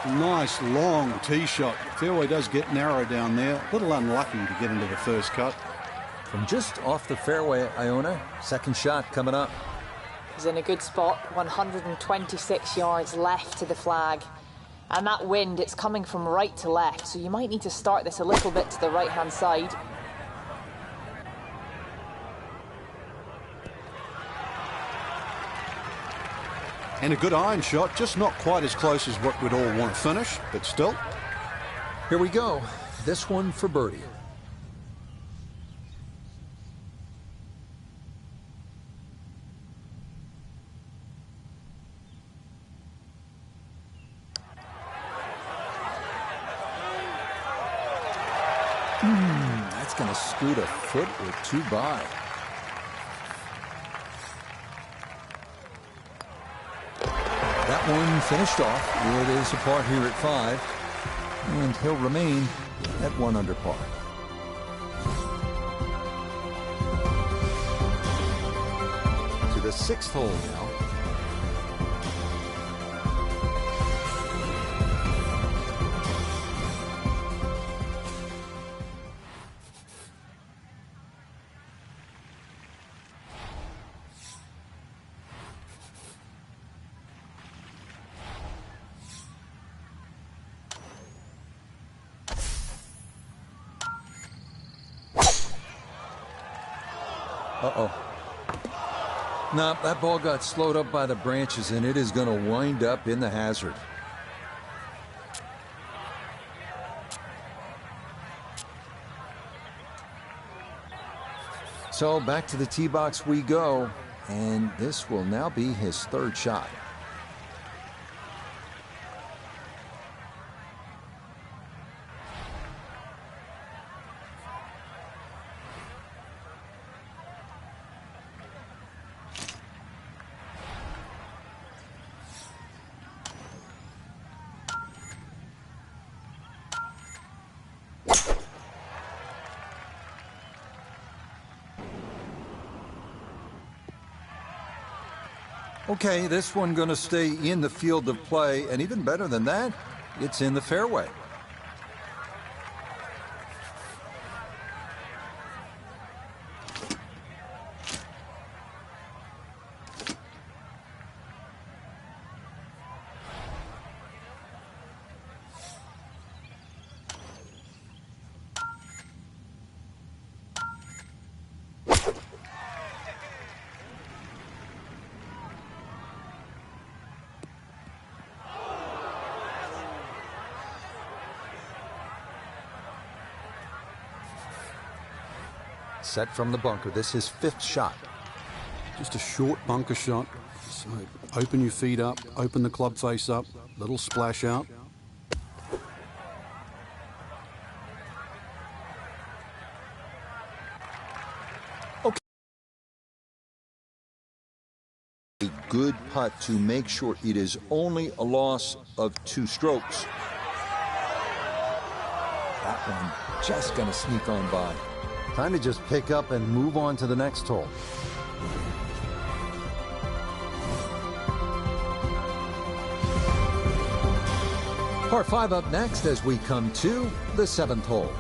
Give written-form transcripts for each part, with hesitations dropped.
Nice long tee shot. Fairway does get narrow down there. A little unlucky to get into the first cut. From just off the fairway, Iona. Second shot coming up. He's in a good spot. 126 yards left to the flag. And that wind, it's coming from right to left, so you might need to start this a little bit to the right-hand side. And a good iron shot, just not quite as close as what we'd all want to finish, but still. Here we go. This one for birdie. That's going to scoot a foot or two by. That one finished off. It is a par here at 5, and he'll remain at 1 under par. To the 6th hole now. No, that ball got slowed up by the branches, and it is going to wind up in the hazard. So back to the tee box we go, and this will now be his 3rd shot. Okay, this one going to stay in the field of play, and even better than that, it's in the fairway. Set from the bunker. This is 5th shot. Just a short bunker shot. So open your feet up, open the club face up, little splash out. Okay. A good putt to make sure it is only a loss of 2 strokes. That one just going to sneak on by. Time to just pick up and move on to the next hole. Par 5 up next as we come to the 7th hole.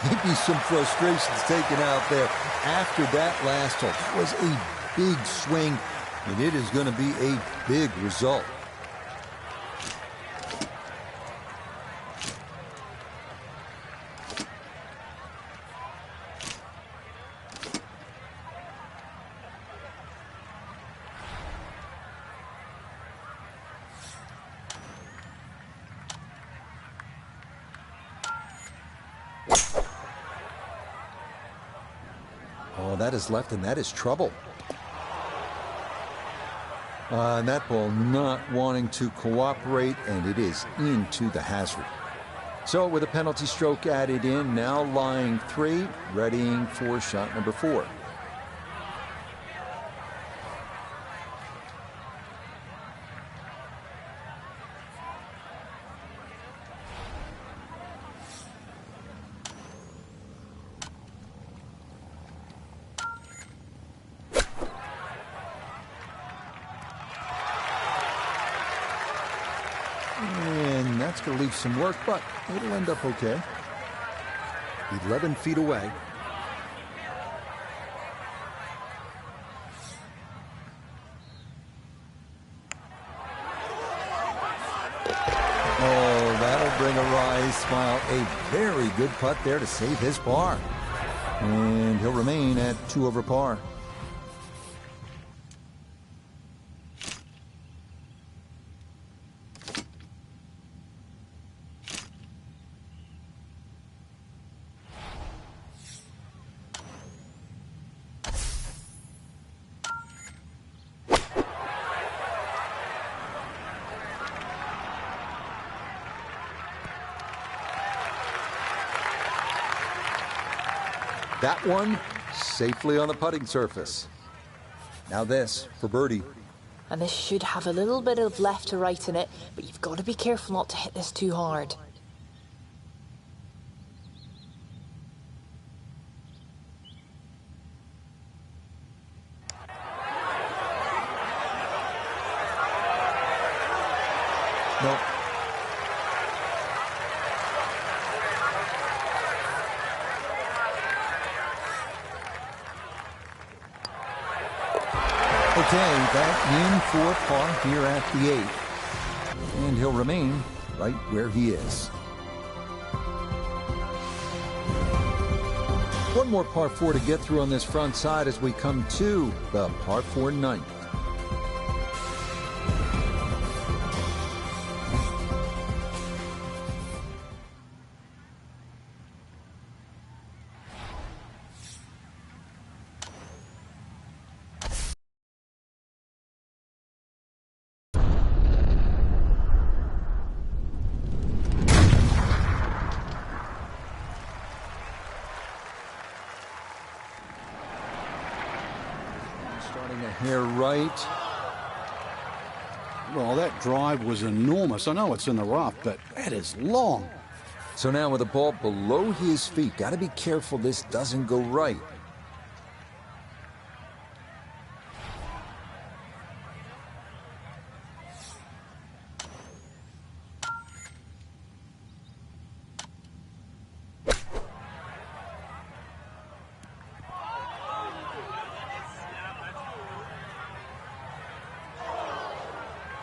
Maybe some frustrations taken out there after that last hole. That was a big swing, and it is going to be a big result. Oh, that is left, and that is trouble. And that ball not wanting to cooperate, and it is into the hazard. So with a penalty stroke added in, now lying 3, readying for shot number 4. And that's going to leave some work, but it'll end up okay. 11 feet away. Oh, that'll bring a wry smile. A very good putt there to save his par. And he'll remain at 2 over par. That one safely on the putting surface. Now this for birdie. And this should have a little bit of left to right in it, but you've got to be careful not to hit this too hard. Nope. Okay, back in for par here at the 8th. And he'll remain right where he is. One more par 4 to get through on this front side as we come to the par 4 ninth. Starting a hair right. Well, that drive was enormous. I know it's in the rough, but that is long. So now with the ball below his feet, got to be careful this doesn't go right.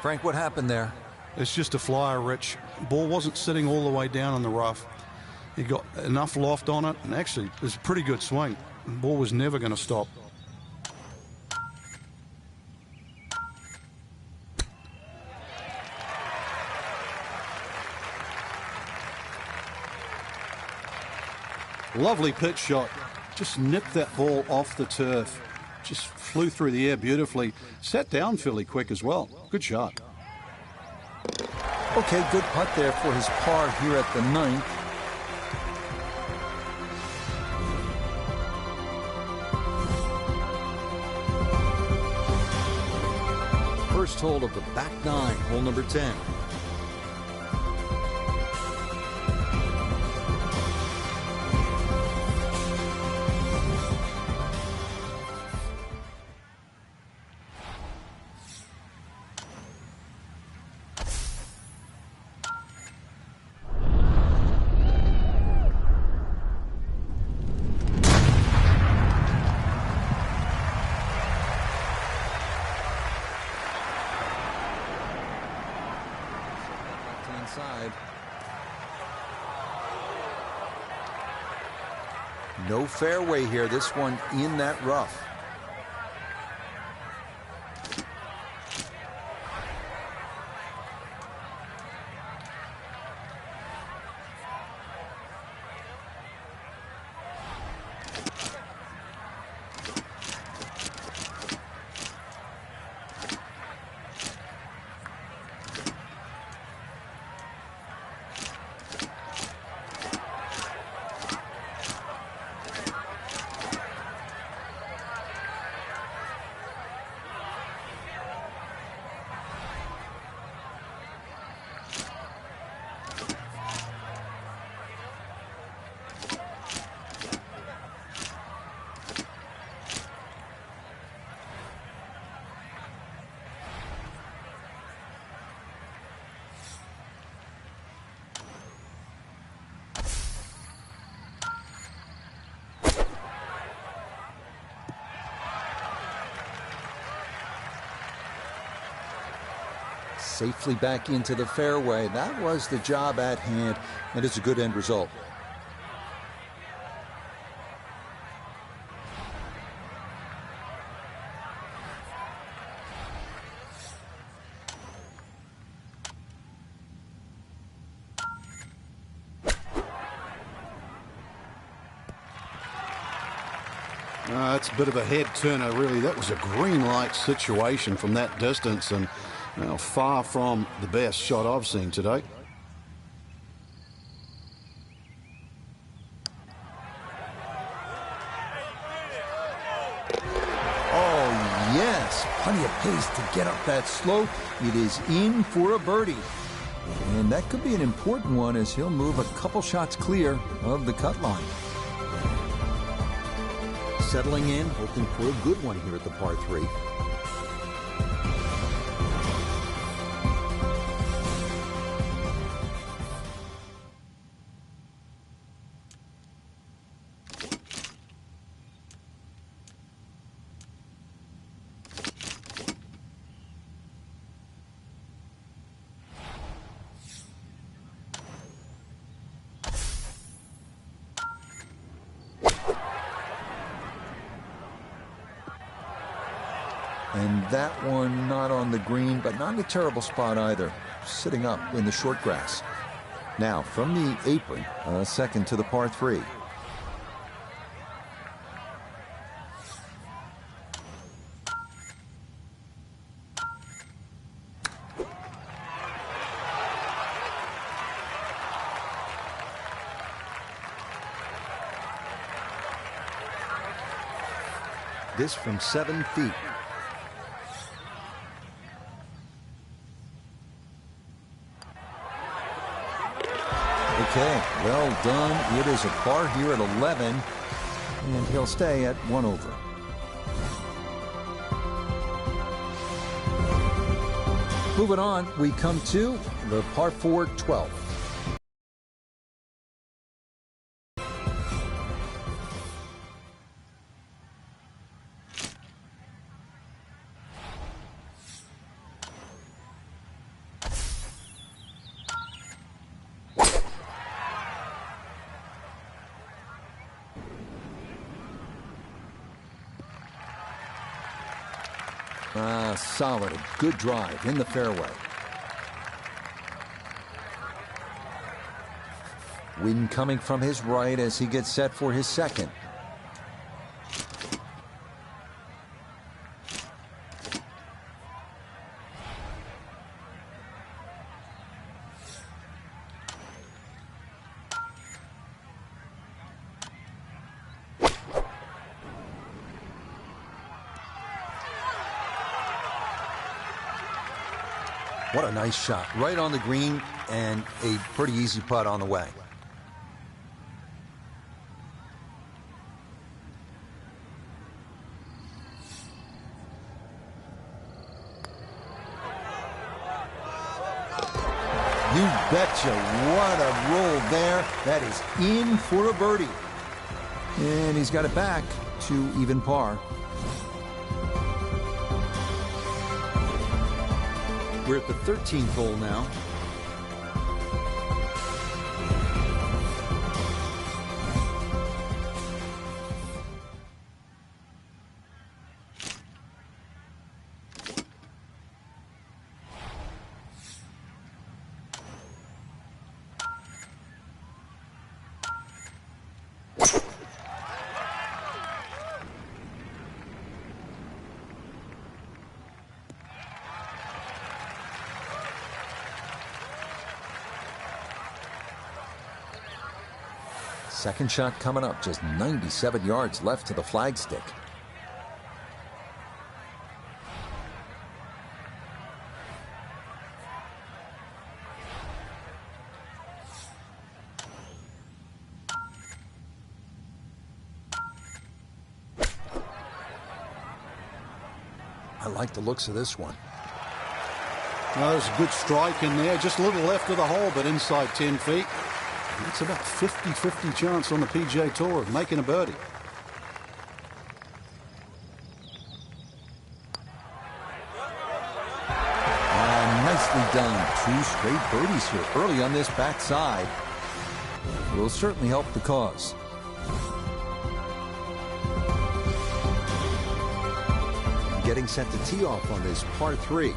Frank, what happened there? It's just a flyer, Rich. Ball wasn't sitting all the way down in the rough. He got enough loft on it, and actually, it was a pretty good swing. The ball was never going to stop. Lovely pitch shot. Just nipped that ball off the turf. Just flew through the air beautifully. Sat down fairly quick as well. Good shot. Okay, good putt there for his par here at the 9th. First hole of the back 9, hole number 10. Side. No fairway here. This one in that rough. safely back into the fairway. That was the job at hand, and it's a good end result. That's a bit of a head turner, really. That was a green light situation from that distance, and well, far from the best shot I've seen today. Oh, yes. Plenty of pace to get up that slope. It is in for a birdie. And that could be an important one as he'll move a couple shots clear of the cut line. Settling in, hoping for a good one here at the par 3. And that one not on the green, but not in a terrible spot either. Sitting up in the short grass. Now, from the apron, a second to the par 3. This from 7 feet. Okay, well done. It is a par here at 11, and he'll stay at 1 over. Moving on, we come to the par 4 12. Solid, a good drive in the fairway. Wind coming from his right as he gets set for his second. What a nice shot. Right on the green, and a pretty easy putt on the way. You betcha. What a roll there. That is in for a birdie. And he's got it back to even par. We're at the 13th hole now. Second shot coming up, just 97 yards left to the flagstick. I like the looks of this one. Well, there's a good strike in there. Just a little left of the hole, but inside 10 feet. It's about 50-50 chance on the PGA Tour of making a birdie. Nicely done. 2 straight birdies here early on this backside. Will certainly help the cause. Getting set to tee off on this par 3.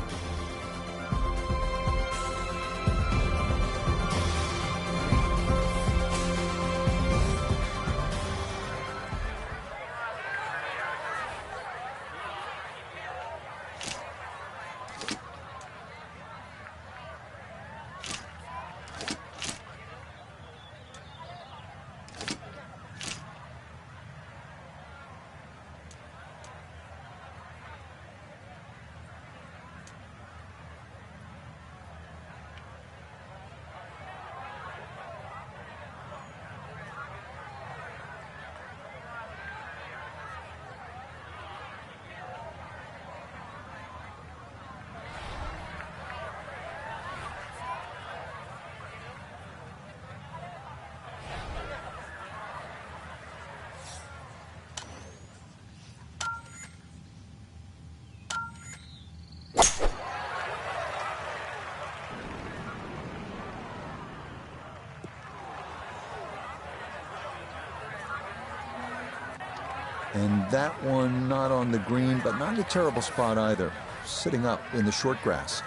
And that one not on the green, but not in a terrible spot either. Sitting up in the short grass.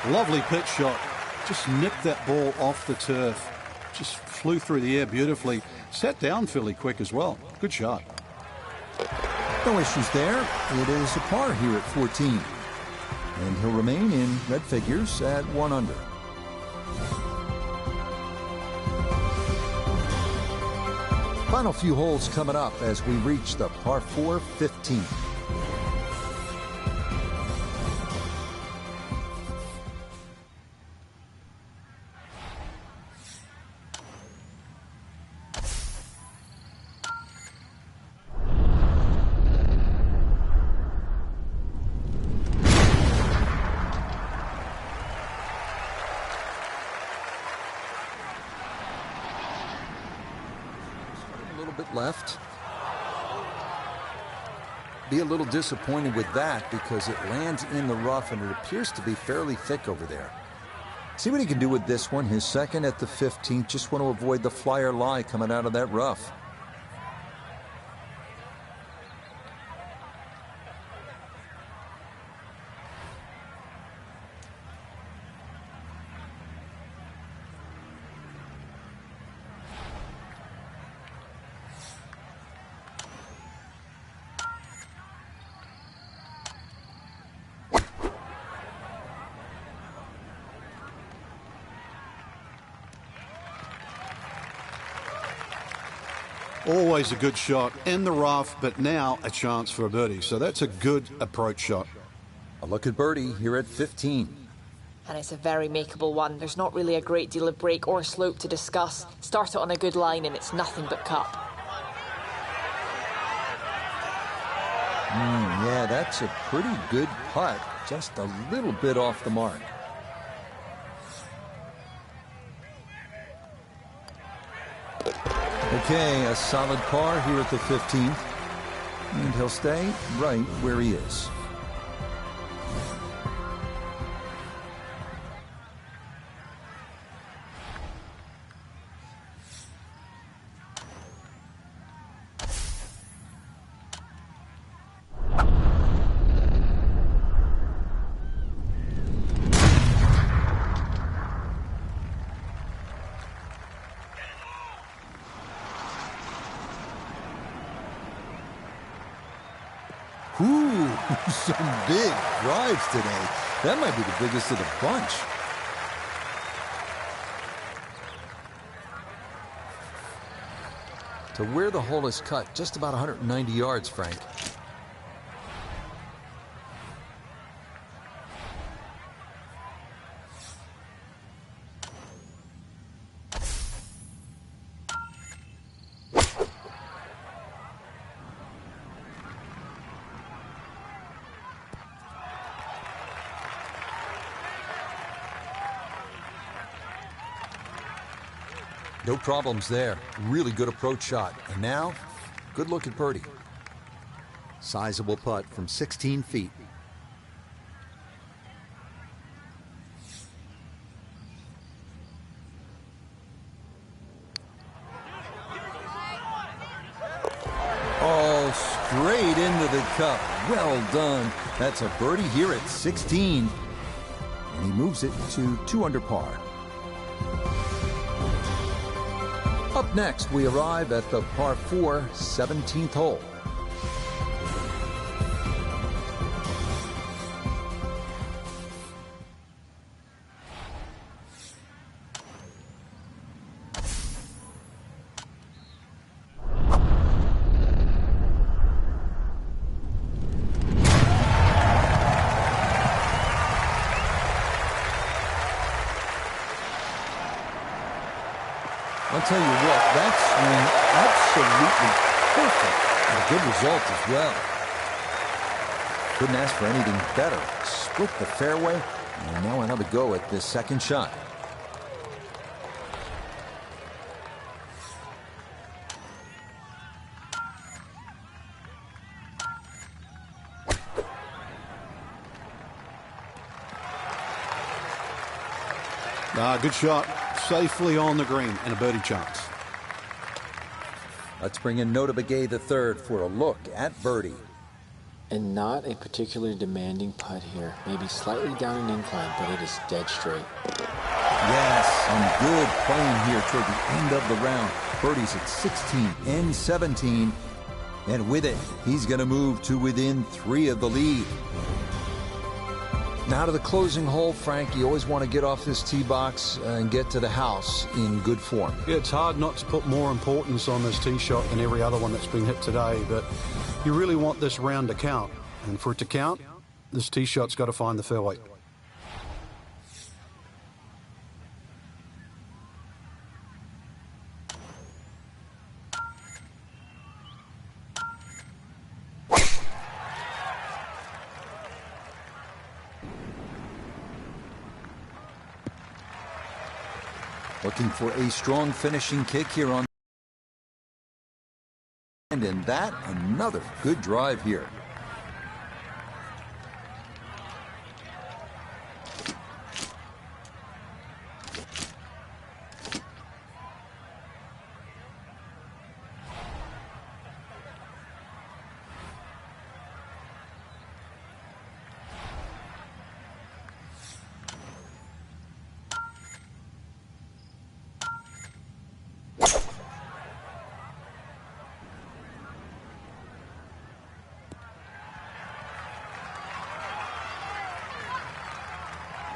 Lovely pitch shot. Just nipped that ball off the turf. Just flew through the air beautifully. Sat down fairly quick as well. Good shot. No issues there. It is a par here at 14. And he'll remain in red figures at 1 under. Final few holes coming up as we reach the par 4 15. Left. Be a little disappointed with that because it lands in the rough and it appears to be fairly thick over there. See what he can do with this one. His second at the 15th. Just want to avoid the flyer lie coming out of that rough. Always a good shot in the rough, but now a chance for a birdie. So that's a good approach shot. A look at birdie here at 15. And it's a very makeable one. There's not really a great deal of break or slope to discuss. Start it on a good line and it's nothing but cup. Yeah, that's a pretty good putt. Just a little bit off the mark. Okay, a solid par here at the 15th. And he'll stay right where he is. Ooh, some big drives today. That might be the biggest of the bunch. To where the hole is cut, just about 190 yards, Frank. No problems there. Really good approach shot. And now, good look at birdie. Sizable putt from 16 feet. All straight into the cup. Well done. That's a birdie here at 16. And he moves it to 2 under par. Up next, we arrive at the par 4, 17th hole. I'll tell you what, that swing, absolutely perfect. And a good result as well. Couldn't ask for anything better. Split the fairway, and now another go at this second shot. Good shot. Safely on the green and a birdie chance. Let's bring in Notah Begay III for a look at birdie. And not a particularly demanding putt here. Maybe slightly down an incline, but it is dead straight. Yes, some good playing here toward the end of the round. Birdies at 16 and 17. And with it, he's going to move to within 3 of the lead. Now to the closing hole, Frank. You always want to get off this tee box and get to the house in good form. Yeah, it's hard not to put more importance on this tee shot than every other one that's been hit today, but you really want this round to count. And for it to count, this tee shot's got to find the fairway. Looking for a strong finishing kick here on. And in that, another good drive here.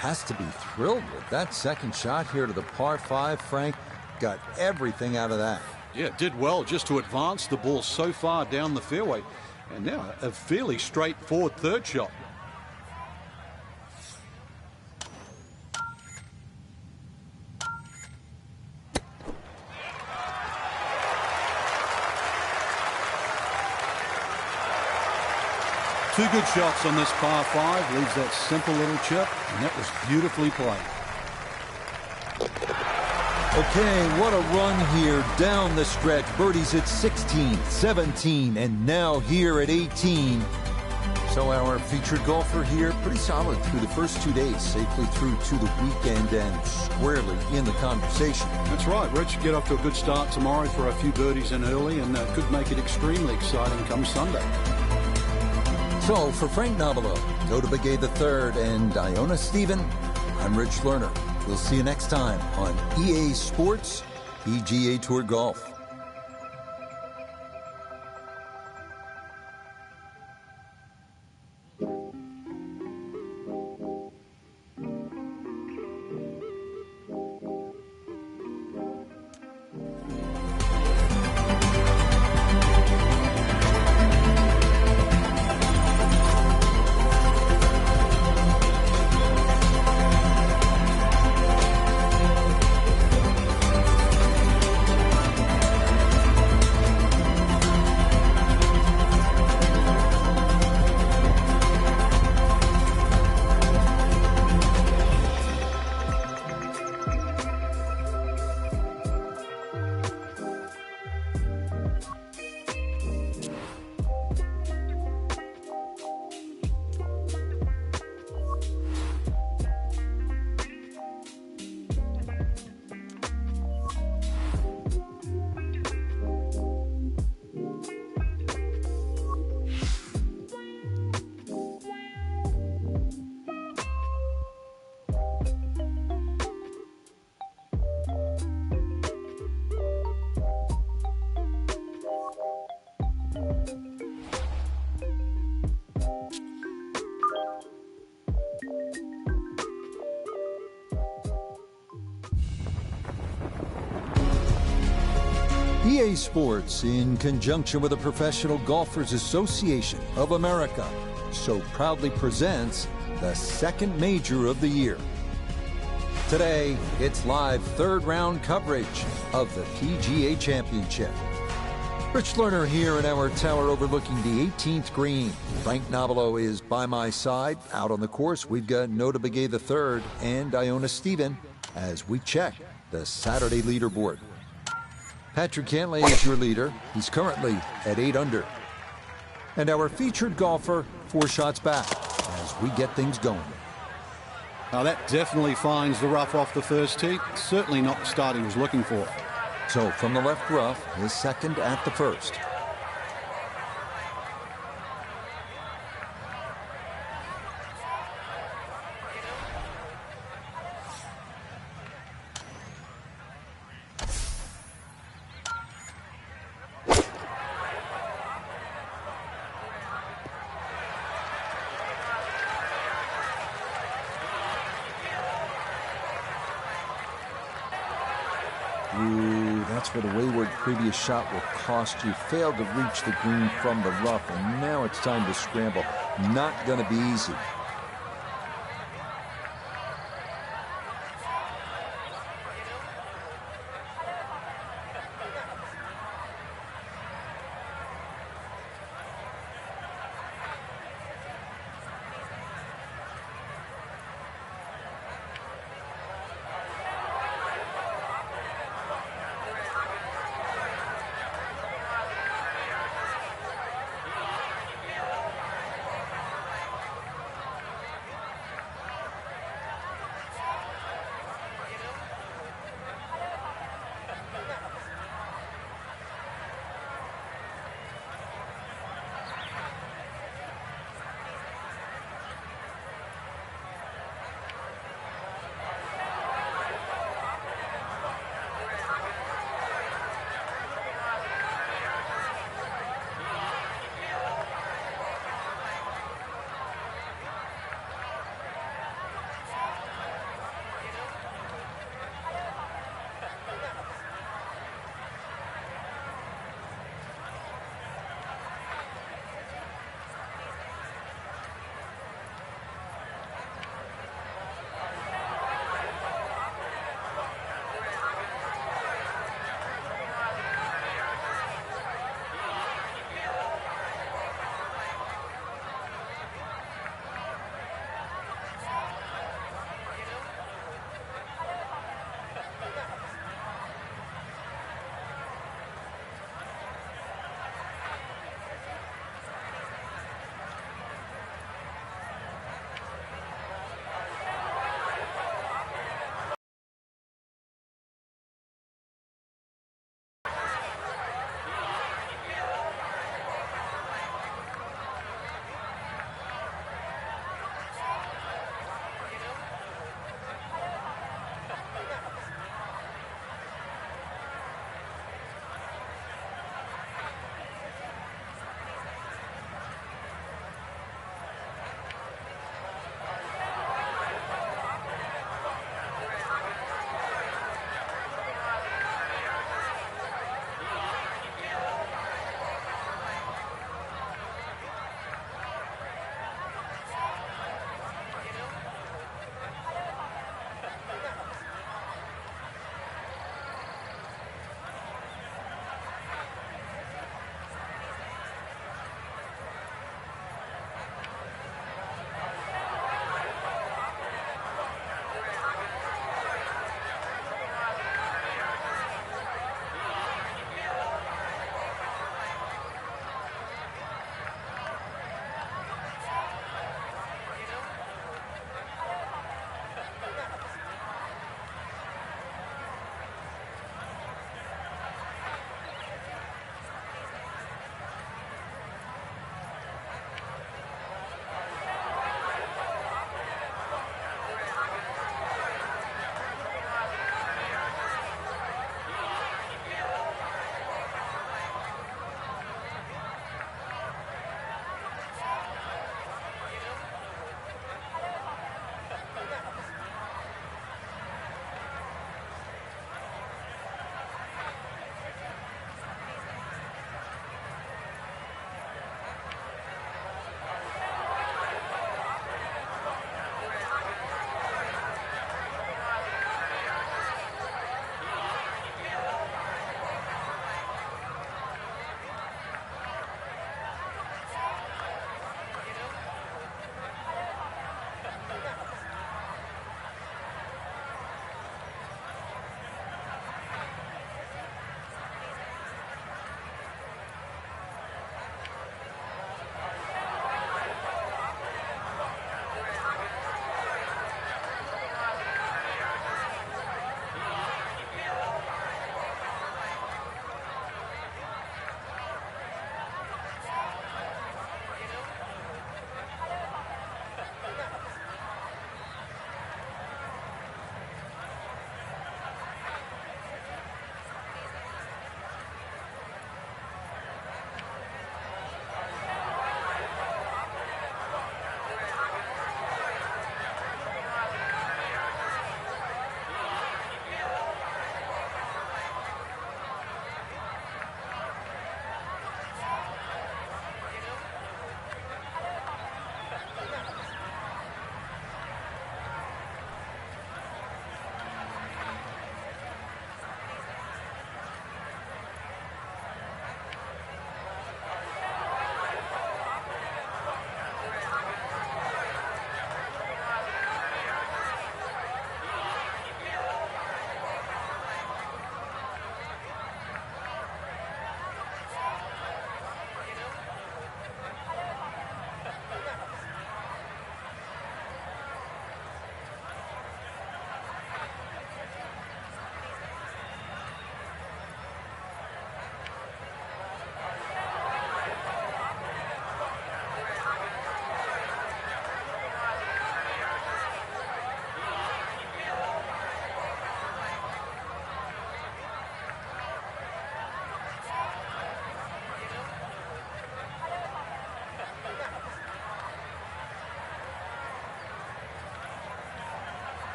Has to be thrilled with that second shot here to the par 5, Frank. Got everything out of that. Yeah, did well just to advance the ball so far down the fairway. And now a fairly straightforward third shot. Two good shots on this par 5. Leaves that simple little chip, and that was beautifully played. Okay, what a run here down the stretch. Birdies at 16, 17, and now here at 18. So our featured golfer here, pretty solid through the first 2 days, safely through to the weekend and squarely in the conversation. That's right, Rich. Get off to a good start tomorrow for a few birdies in early, and could make it extremely exciting come Sunday. So for Frank Nobilo, Notah Begay III, and Iona Stephen, I'm Rich Lerner. We'll see you next time on EA Sports PGA Tour Golf. PA Sports, in conjunction with the Professional Golfers Association of America, so proudly presents the second major of the year. Today, it's live third-round coverage of the PGA Championship. Rich Lerner here in our tower overlooking the 18th green. Frank Nobilo is by my side. Out on the course, we've got Nota Begay III and Iona Stephen as we check the Saturday leaderboard. Patrick Cantlay is your leader. He's currently at 8 under. And our featured golfer 4 shots back as we get things going. Now that definitely finds the rough off the first tee. Certainly not the start he was looking for. So from the left rough, his second at the first. Ooh, that's where the wayward previous shot will cost you. Failed to reach the green from the rough, and now it's time to scramble. Not going to be easy.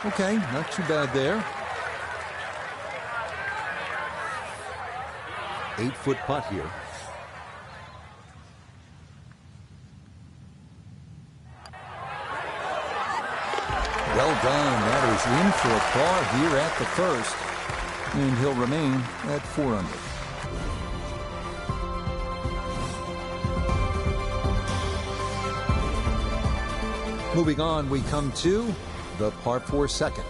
Okay, not too bad there. 8-foot putt here. Well done. That is in for a par here at the first. And he'll remain at 4 under. Moving on, we come to the par 4 second.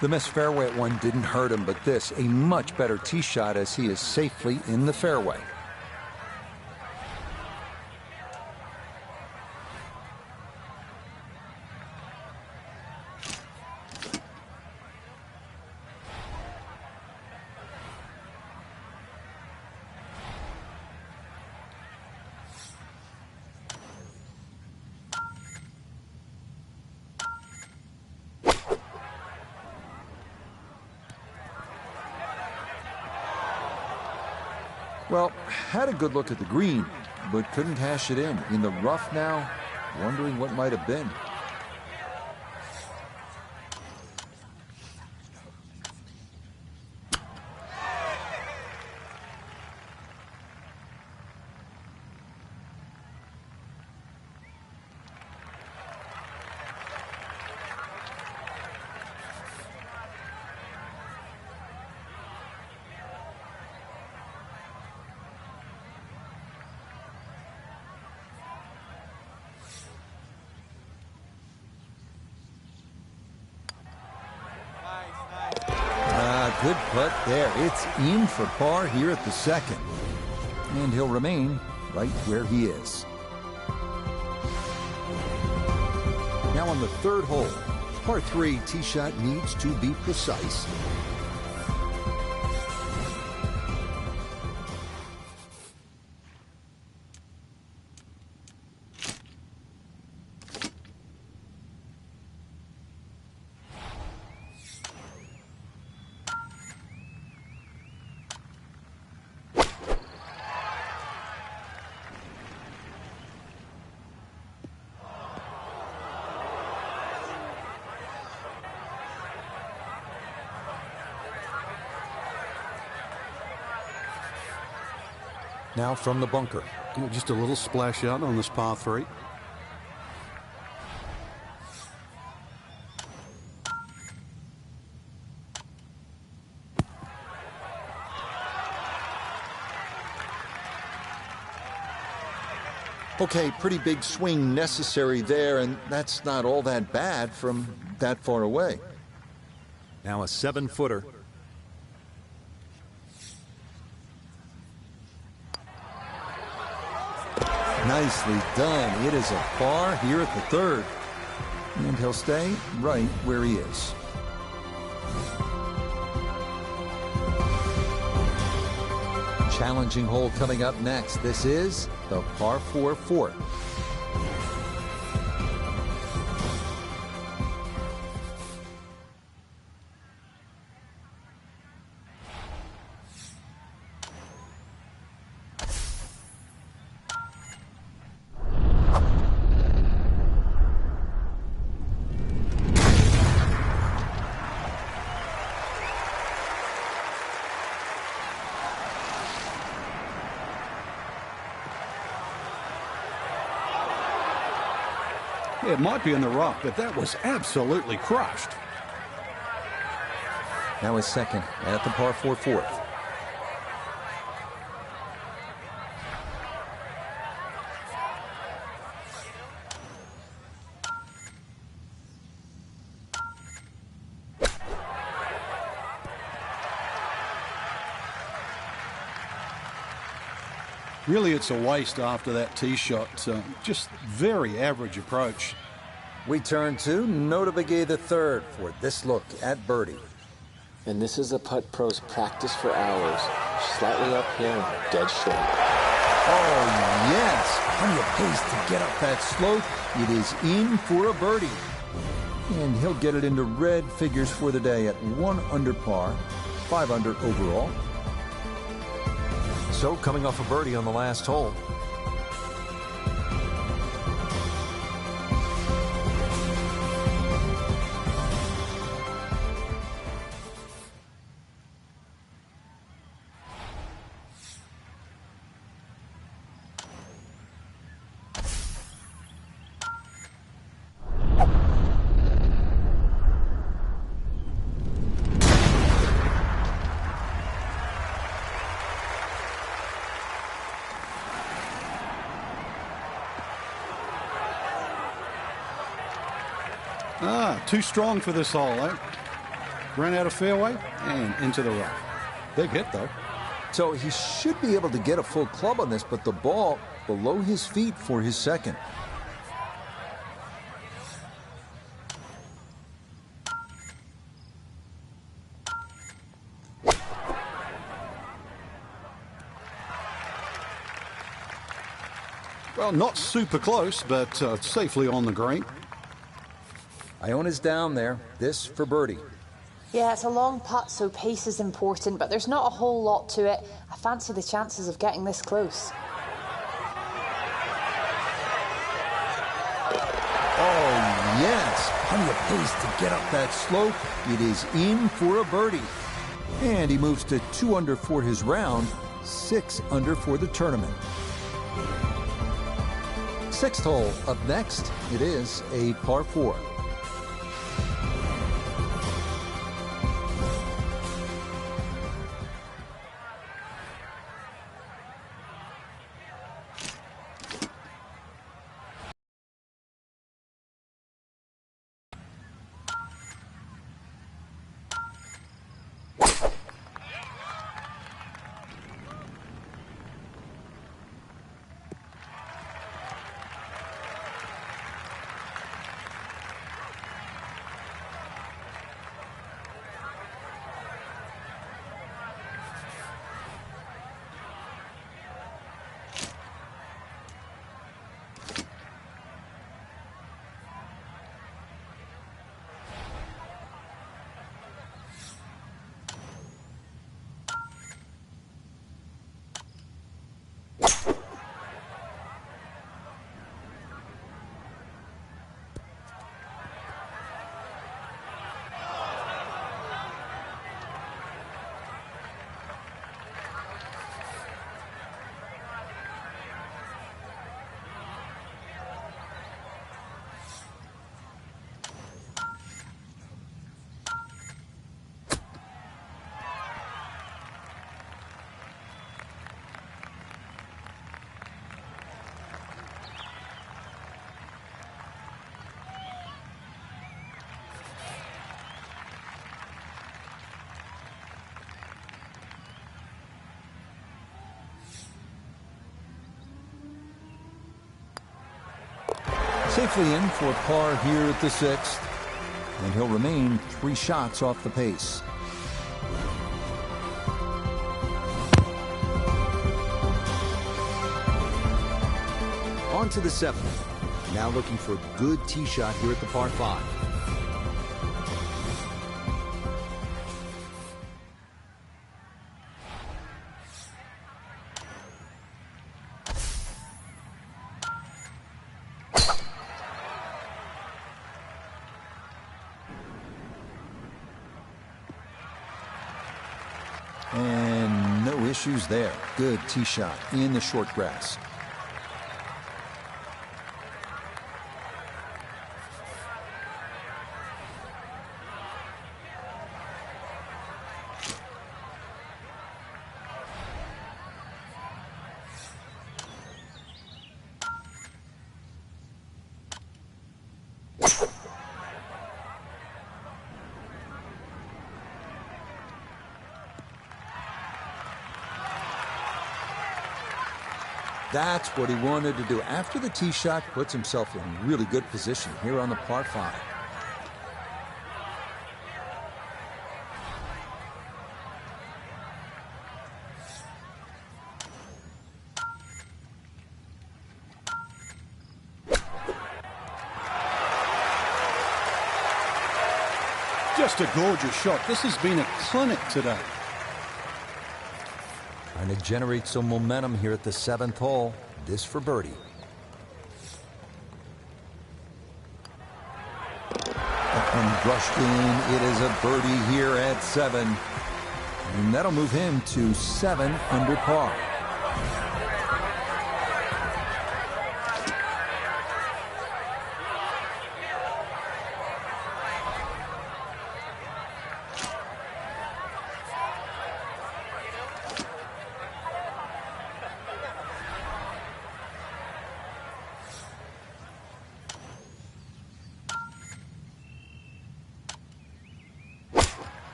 The missed fairway at one didn't hurt him, but this, a much better tee shot as he is safely in the fairway. Well, had a good look at the green, but couldn't hash it in. In the rough now, wondering what might have been. Good putt there. It's in for par here at the second. And he'll remain right where he is. Now on the third hole, par 3 tee shot needs to be precise. Now from the bunker. Just a little splash out on this par 3. Okay, pretty big swing necessary there, and that's not all that bad from that far away. Now a 7-footer. Nicely done. It is a par here at the third. And he'll stay right where he is. Challenging hole coming up next. This is the par 4 fourth. It might be in the rough, but that was absolutely crushed. Now his second at the par 4 fourth. Really, it's a waste after that tee shot. Just very average approach. We turn to Notebegay III for this look at birdie. And this is a putt pros practice for hours. Slightly uphill and dead straight. Oh, yes. Plenty of pace to get up that slope. It is in for a birdie. And he'll get it into red figures for the day at 1 under par, 5 under overall. So coming off a birdie on the last hole. Too strong for this hole, eh? Ran out of fairway and into the rough. Big hit, though. So he should be able to get a full club on this, but the ball below his feet for his second. Well, not super close, but safely on the green. Iona's down there. This for birdie. Yeah, it's a long putt, so pace is important, but there's not a whole lot to it. I fancy the chances of getting this close. Oh, yes. Plenty of pace to get up that slope. It is in for a birdie. And he moves to 2 under for his round, 6 under for the tournament. Sixth hole up next. It is a par 4. Safely in for par here at the 6th. And he'll remain 3 shots off the pace. On to the 7th. Now looking for a good tee shot here at the par 5. And no issues there. Good tee shot in the short grass. That's what he wanted to do. After the tee shot, puts himself in really good position here on the par 5. Just a gorgeous shot. This has been a clinic today. Trying to generate some momentum here at the 7th hole. This for birdie. That one brushed in. It is a birdie here at 7. And that'll move him to 7 under par.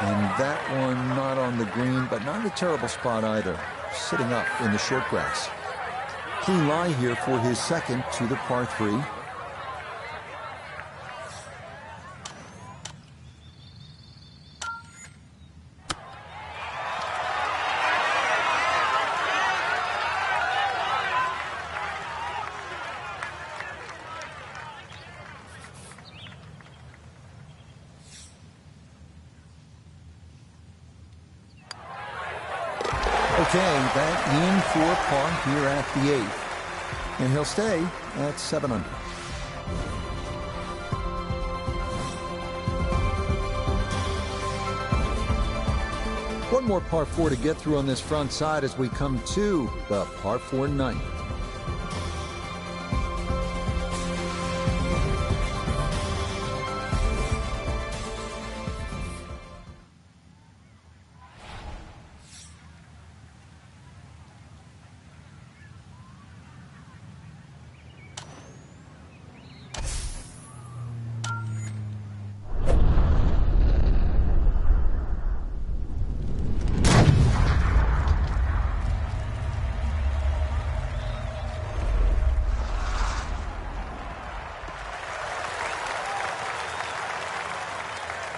And that one not on the green, but not a terrible spot either. Sitting up in the short grass. Clean lie here for his second to the par 3. Okay, that in for par here at the 8th. And he'll stay at 7 under. One more par 4 to get through on this front side as we come to the par 4 ninth.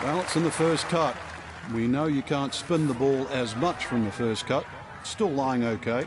Well, it's in the first cut. We know you can't spin the ball as much from the first cut. Still lying okay.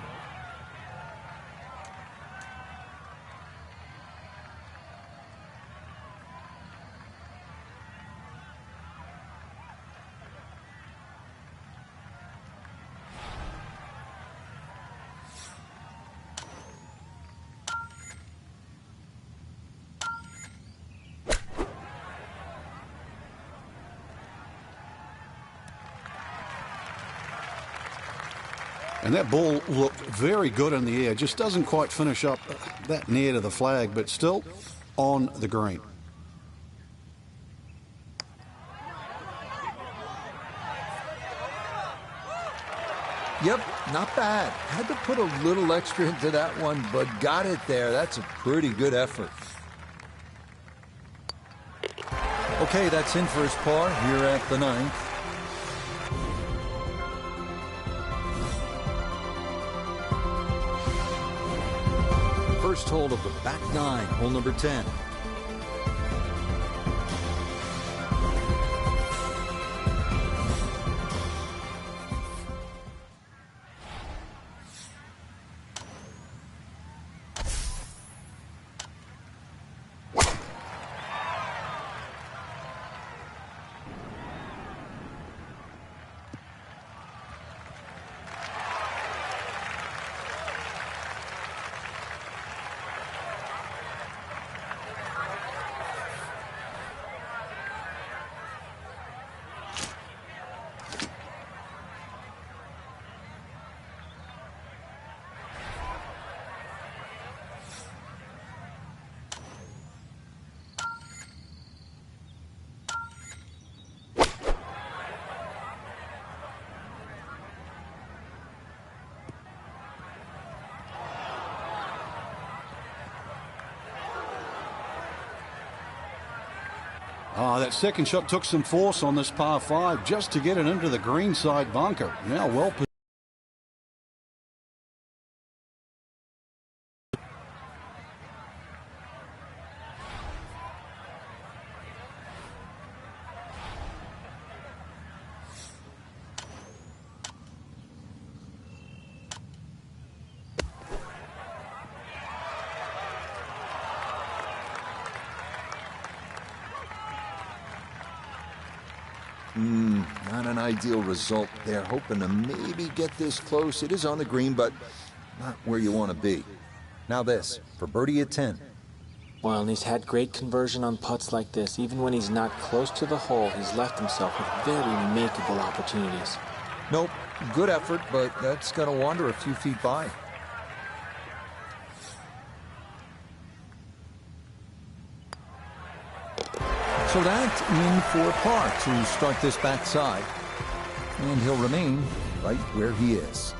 And that ball looked very good in the air. Just doesn't quite finish up that near to the flag, but still on the green. Yep, not bad. Had to put a little extra into that one, but got it there. That's a pretty good effort. Okay, that's in for his par here at the 9th. First hole of the back 9, hole number 10. That second shot took some force on this par 5 just to get it into the green side bunker. Now well positioned. Not an ideal result there. Hoping to maybe get this close. It is on the green, but not where you want to be. Now this, for birdie at 10. Well, and he's had great conversion on putts like this. Even when he's not close to the hole, he's left himself with very makeable opportunities. Nope, good effort, but that's going to wander a few feet by. So that's in for par to start this backside. And he'll remain right where he is.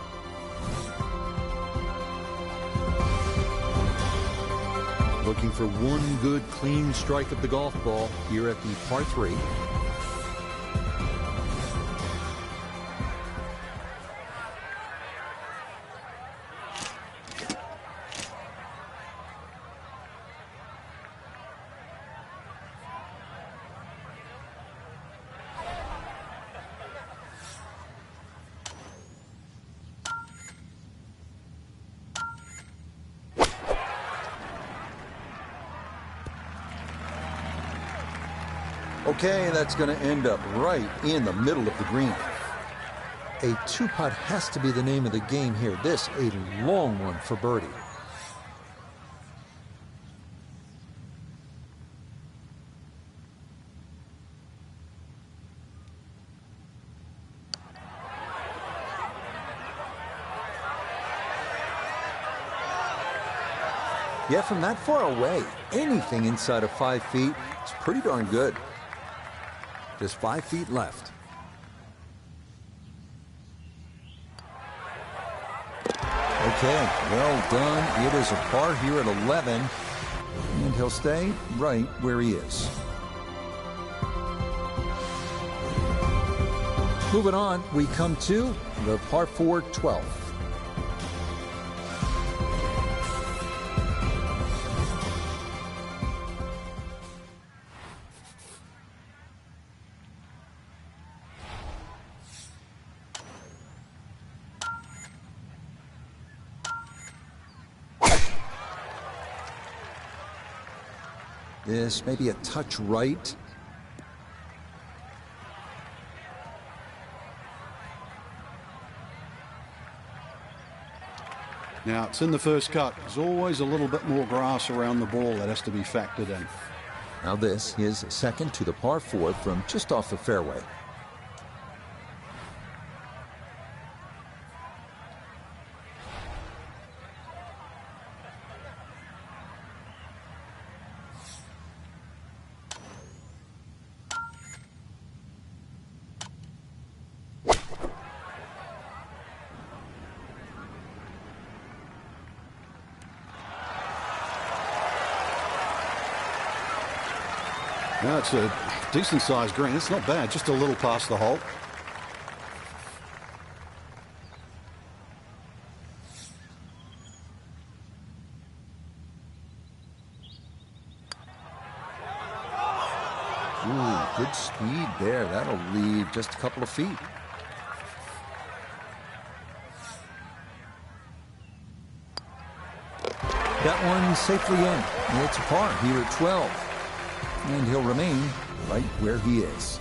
Looking for one good, clean strike of the golf ball here at the par 3. Okay, that's going to end up right in the middle of the green. A two-putt has to be the name of the game here. This, a long one for birdie. Yeah, from that far away, anything inside of 5 feet is pretty darn good. Just 5 feet left. Okay, well done. It is a par here at 11. And he'll stay right where he is. Moving on, we come to the par 4 12th. This may be a touch right. Now, it's in the first cut. There's always a little bit more grass around the ball that has to be factored in. Now this is second to the par 4 from just off the fairway. Now it's a decent-sized green. It's not bad, just a little past the hole. Ooh, good speed there. That'll leave just a couple of feet. That one safely in. It's a par here at 12. And he'll remain right where he is.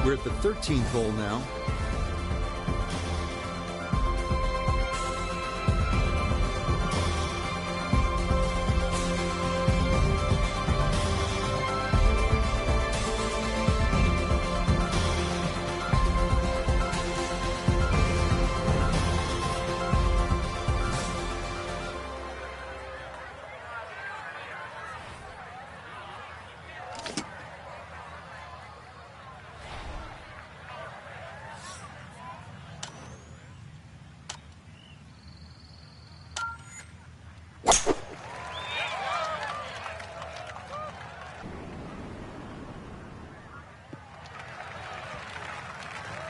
We're at the 13th hole now.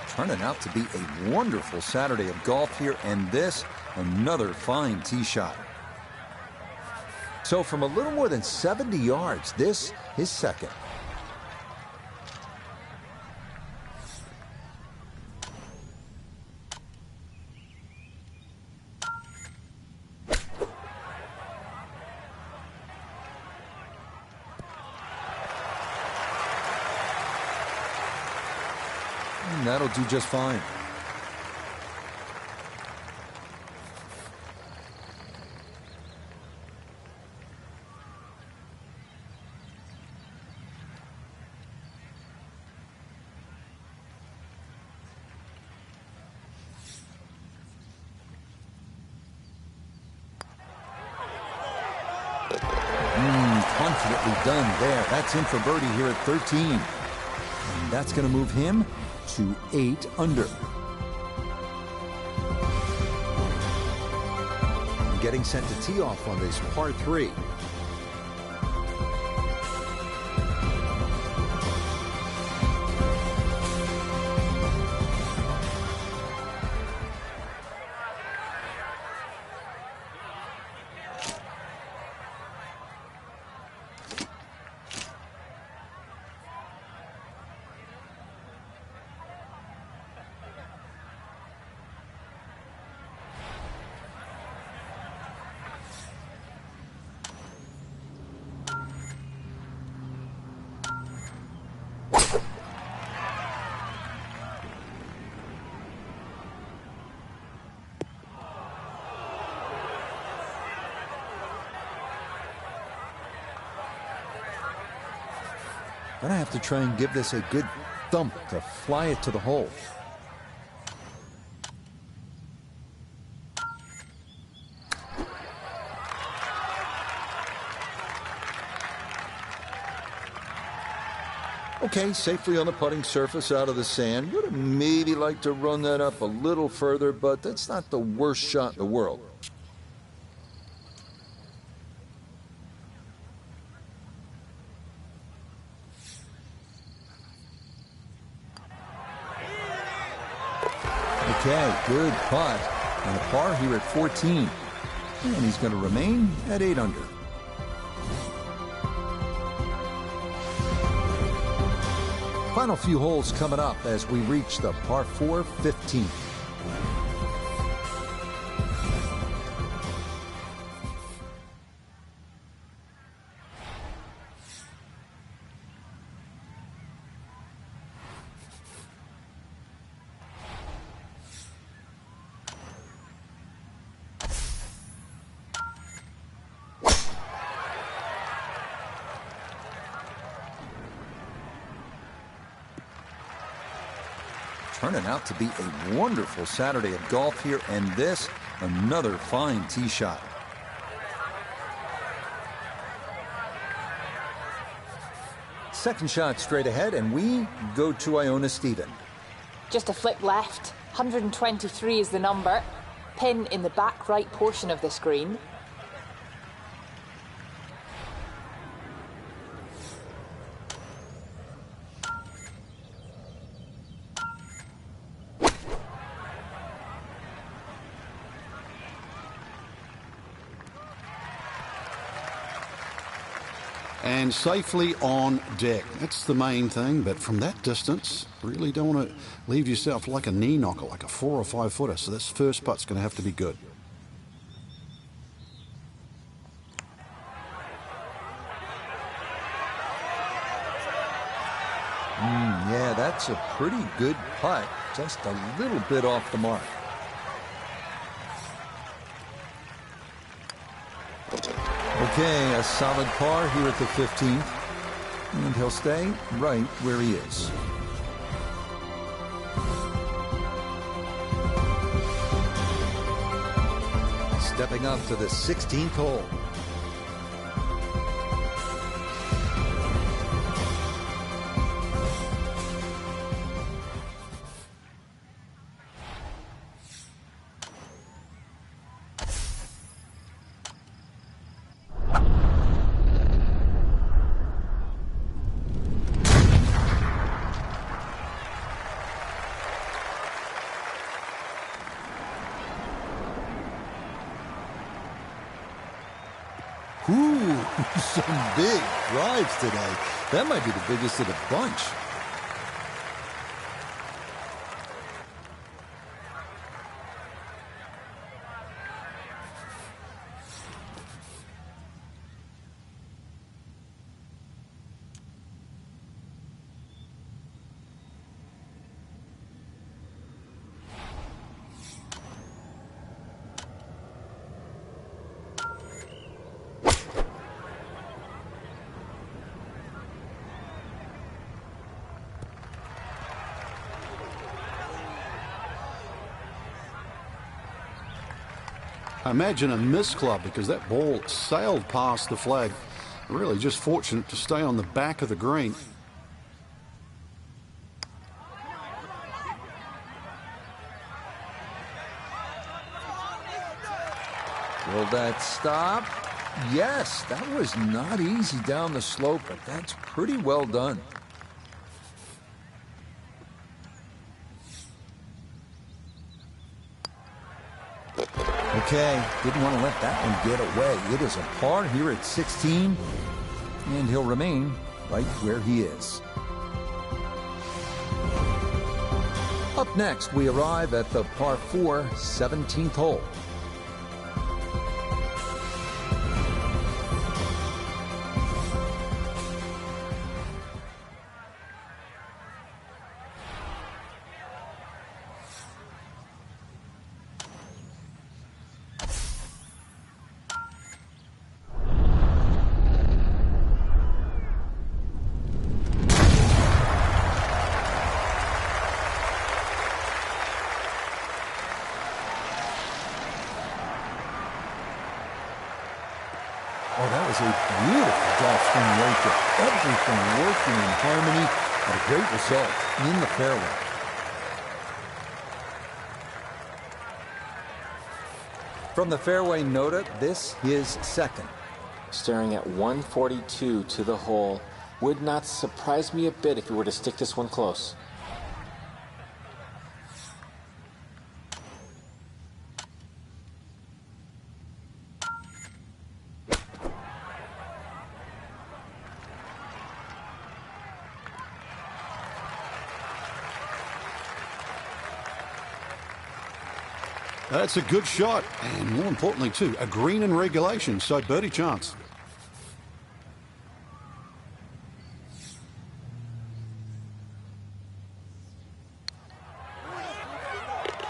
Turning out to be a wonderful Saturday of golf here, and this, another fine tee shot. So from a little more than 70 yards, this is second. and that'll do just fine. Confidently done there. That's in for birdie here at 13. And that's going to move him to 8 under. Getting set to tee off on this par 3. Gonna have to try and give this a good thump to fly it to the hole. Okay, safely on the putting surface out of the sand. Would have maybe liked to run that up a little further, but that's not the worst shot in the world. Okay, good putt. And a par here at 14. And he's going to remain at 8 under. Final few holes coming up as we reach the par 4 15th. Turning out to be a wonderful Saturday of golf here, and this, another fine tee shot. Second shot straight ahead, and we go to Iona Stephen. Just a flip left. 123 is the number. Pin in the back right portion of this green. And safely on deck. That's the main thing, but from that distance, really don't want to leave yourself like a knee knocker, like a 4 or 5 footer. So this first putt's going to have to be good. Yeah, that's a pretty good putt. Just a little bit off the mark. Okay, a solid par here at the 15th. And he'll stay right where he is. Stepping up to the 16th hole. Ooh, some big drives today. That might be the biggest of the bunch. Imagine a miss club because that ball sailed past the flag. Really just fortunate to stay on the back of the green. Will that stop? Yes, that was not easy down the slope, but that's pretty well done. Okay, didn't want to let that one get away. It is a par here at 16, and he'll remain right where he is. Up next, we arrive at the par 4 17th hole. Oh, that was a beautiful golf swing right there. Everything working in harmony and a great result in the fairway. From the fairway nota, this is second. Staring at 142 to the hole. Would not surprise me a bit if we were to stick this one close. That's a good shot, and more importantly too, a green in regulation, so birdie chance.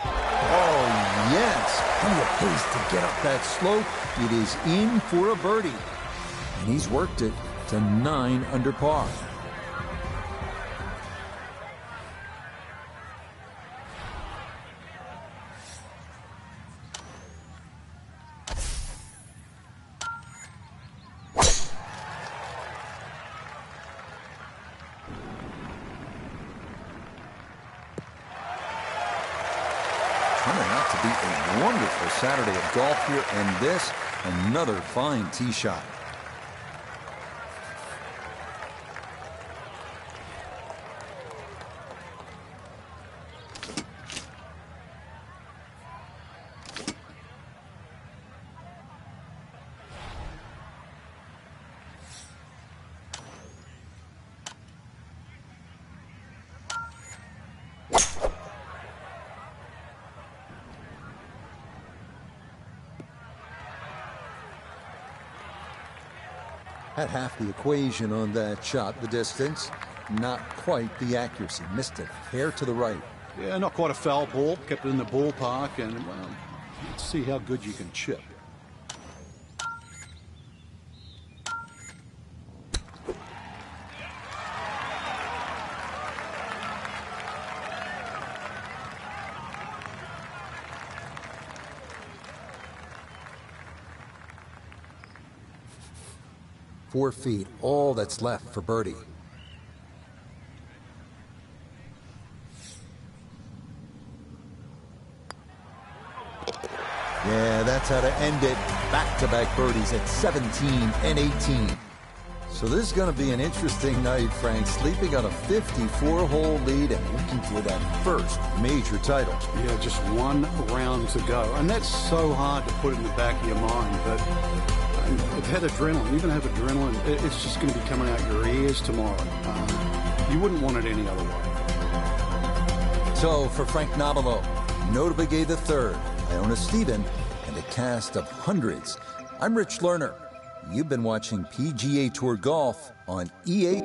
Oh, yes. Plenty of pace to get up that slope. It is in for a birdie. And he's worked it to 9 under par. Turning out to be a wonderful Saturday of golf here, and this, another fine tee shot. Had half the equation on that shot, the distance. Not quite the accuracy. Missed it hair to the right. Yeah, not quite a foul ball. Kept it in the ballpark, and well, let's see how good you can chip. Four feet, all that's left for birdie. Yeah, that's how to end it. Back-to-back birdies at 17 and 18. So this is going to be an interesting night, Frank. Sleeping on a 54-hole lead and looking for that first major title. Yeah, just one round to go. And that's so hard to put in the back of your mind, but I've had adrenaline. Even have adrenaline, it's just going to be coming out your ears tomorrow. You wouldn't want it any other way. So for Frank Nobilo, Notah Begay III, Iona Stephen, and a cast of hundreds, I'm Rich Lerner. You've been watching PGA Tour Golf on EA.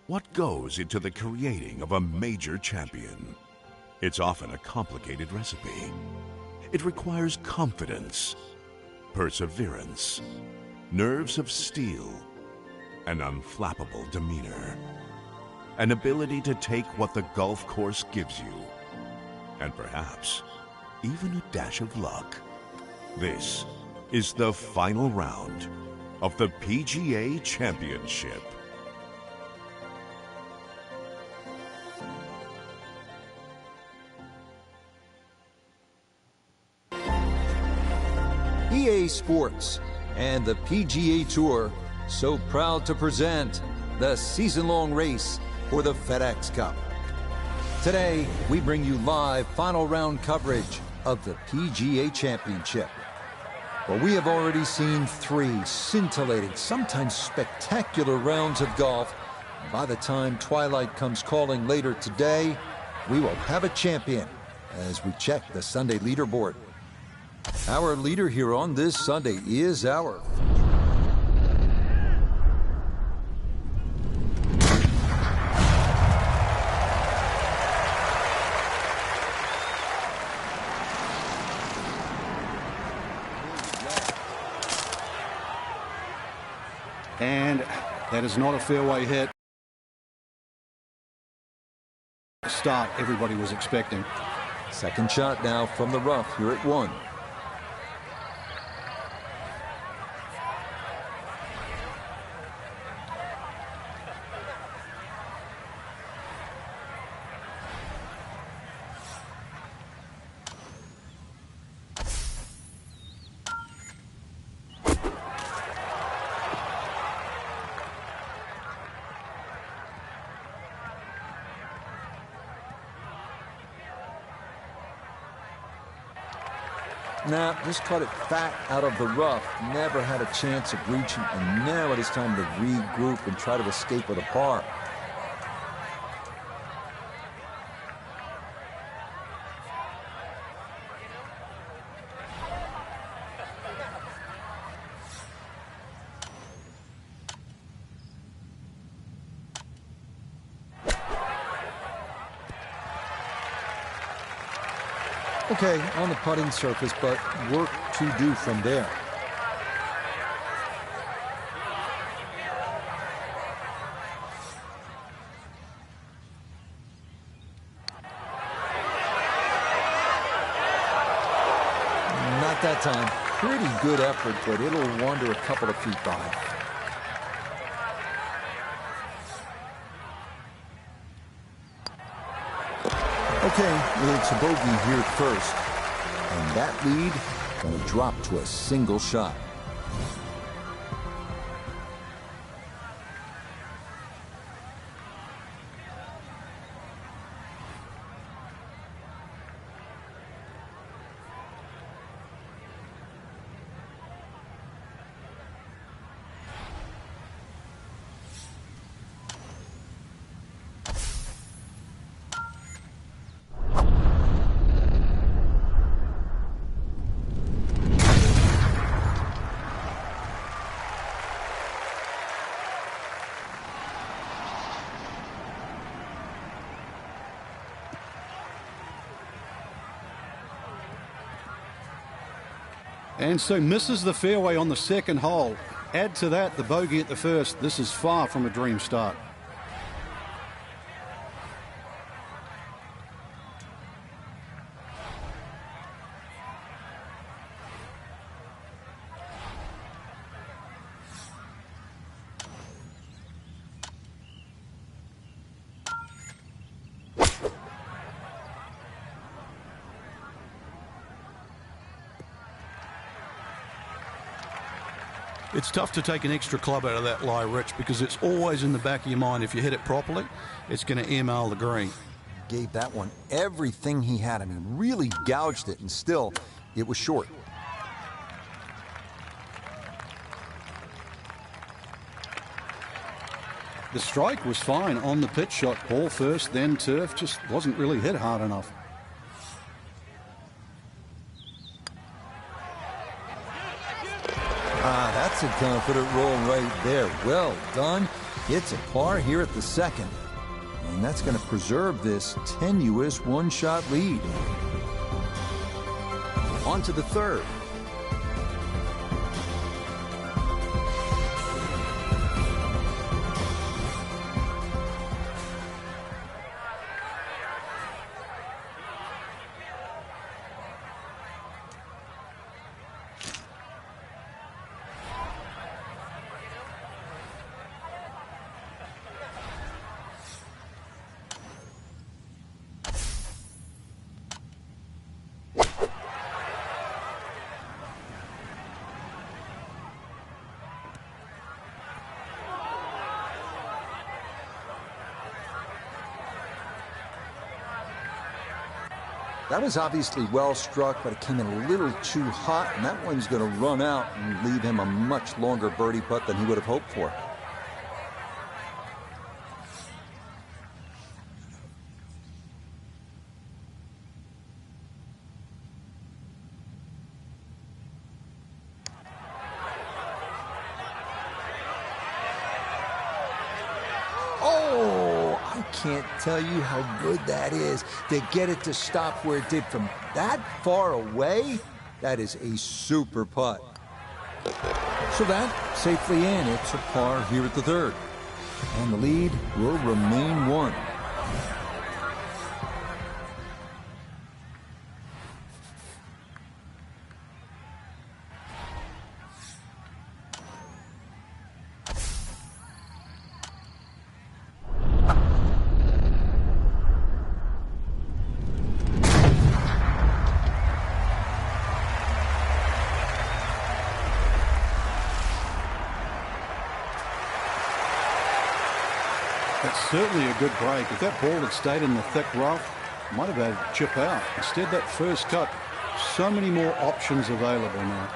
What goes into the creating of a major champion? It's often a complicated recipe. It requires confidence, perseverance, nerves of steel, an unflappable demeanor, an ability to take what the golf course gives you, and perhaps even a dash of luck. This is the final round of the PGA Championship. EA Sports and the PGA Tour so proud to present the season-long race for the FedEx Cup. Today, we bring you live final round coverage of the PGA Championship. Well, we have already seen 3 scintillating, sometimes spectacular rounds of golf. By the time twilight comes calling later today, we will have a champion as we check the Sunday leaderboard. Our leader here on this Sunday is our... And that is not a fairway hit. Start everybody was expecting. Second shot now from the rough here at 1. Now, just caught it fat out of the rough. Never had a chance of reaching, and now it is time to regroup and try to escape with a par. Okay, on the putting surface, but work to do from there. Not that time. Pretty good effort, but it'll wander a couple of feet by. Okay, it's a bogey here first, and that lead going to drop to a single shot. And so misses the fairway on the second hole. Add to that the bogey at the first. This is far from a dream start. It's tough to take an extra club out of that lie, Rich, because it's always in the back of your mind. If you hit it properly, it's going to email the green. Gave that one everything he had. I mean, really gouged it, and still, it was short. The strike was fine on the pitch shot. Ball first, then turf. Just wasn't really hit hard enough. That's a confident roll right there. Well done. It's a par here at the second, and that's going to preserve this tenuous one-shot lead. On to the third. That was obviously well struck, but it came in a little too hot, and that one's going to run out and leave him a much longer birdie putt than he would have hoped for. Can't tell you how good that is to get it to stop where it did from that far away. That is a super putt. So that safely in. It's a par here at the third, and the lead will remain one. That's certainly a good break. If that ball had stayed in the thick rough, might have had a chip out. Instead, that first cut, so many more options available now.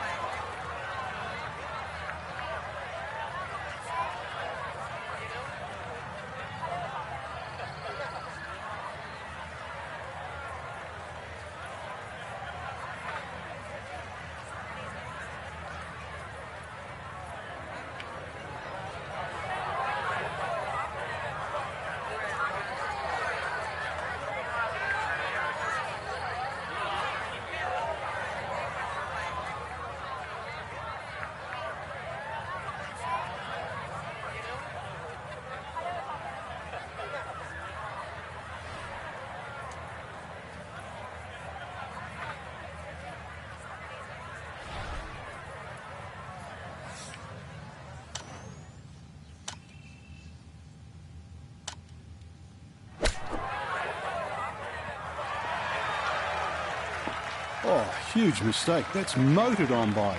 Oh, huge mistake. That's motored on by.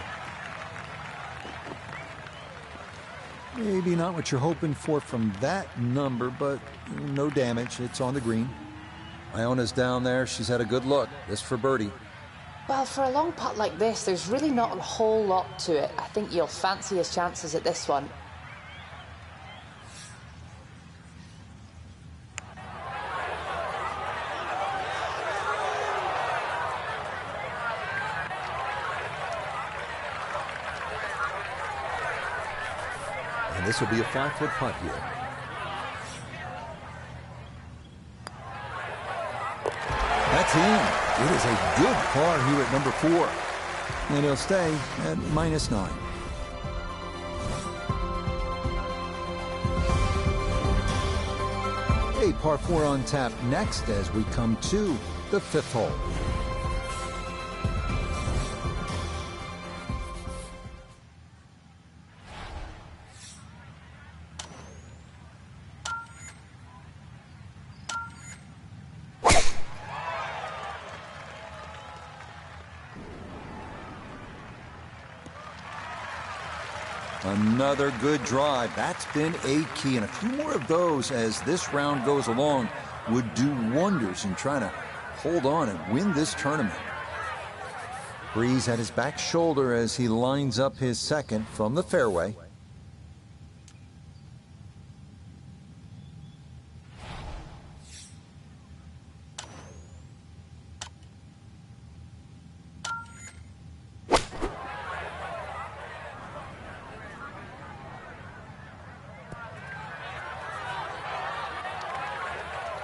Maybe not what you're hoping for from that number, but no damage. It's on the green. Iona's down there. She's had a good look. This for birdie. Well, for a long putt like this, there's really not a whole lot to it. I think you'll fancy his chances at this one. And this will be a 5-foot putt here. That's in. It is a good par here at number 4. And he'll stay at -9. A par 4 on tap next as we come to the 5th hole. Another good drive. That's been a key, and a few more of those as this round goes along would do wonders in trying to hold on and win this tournament. Breeze at his back shoulder as he lines up his second from the fairway.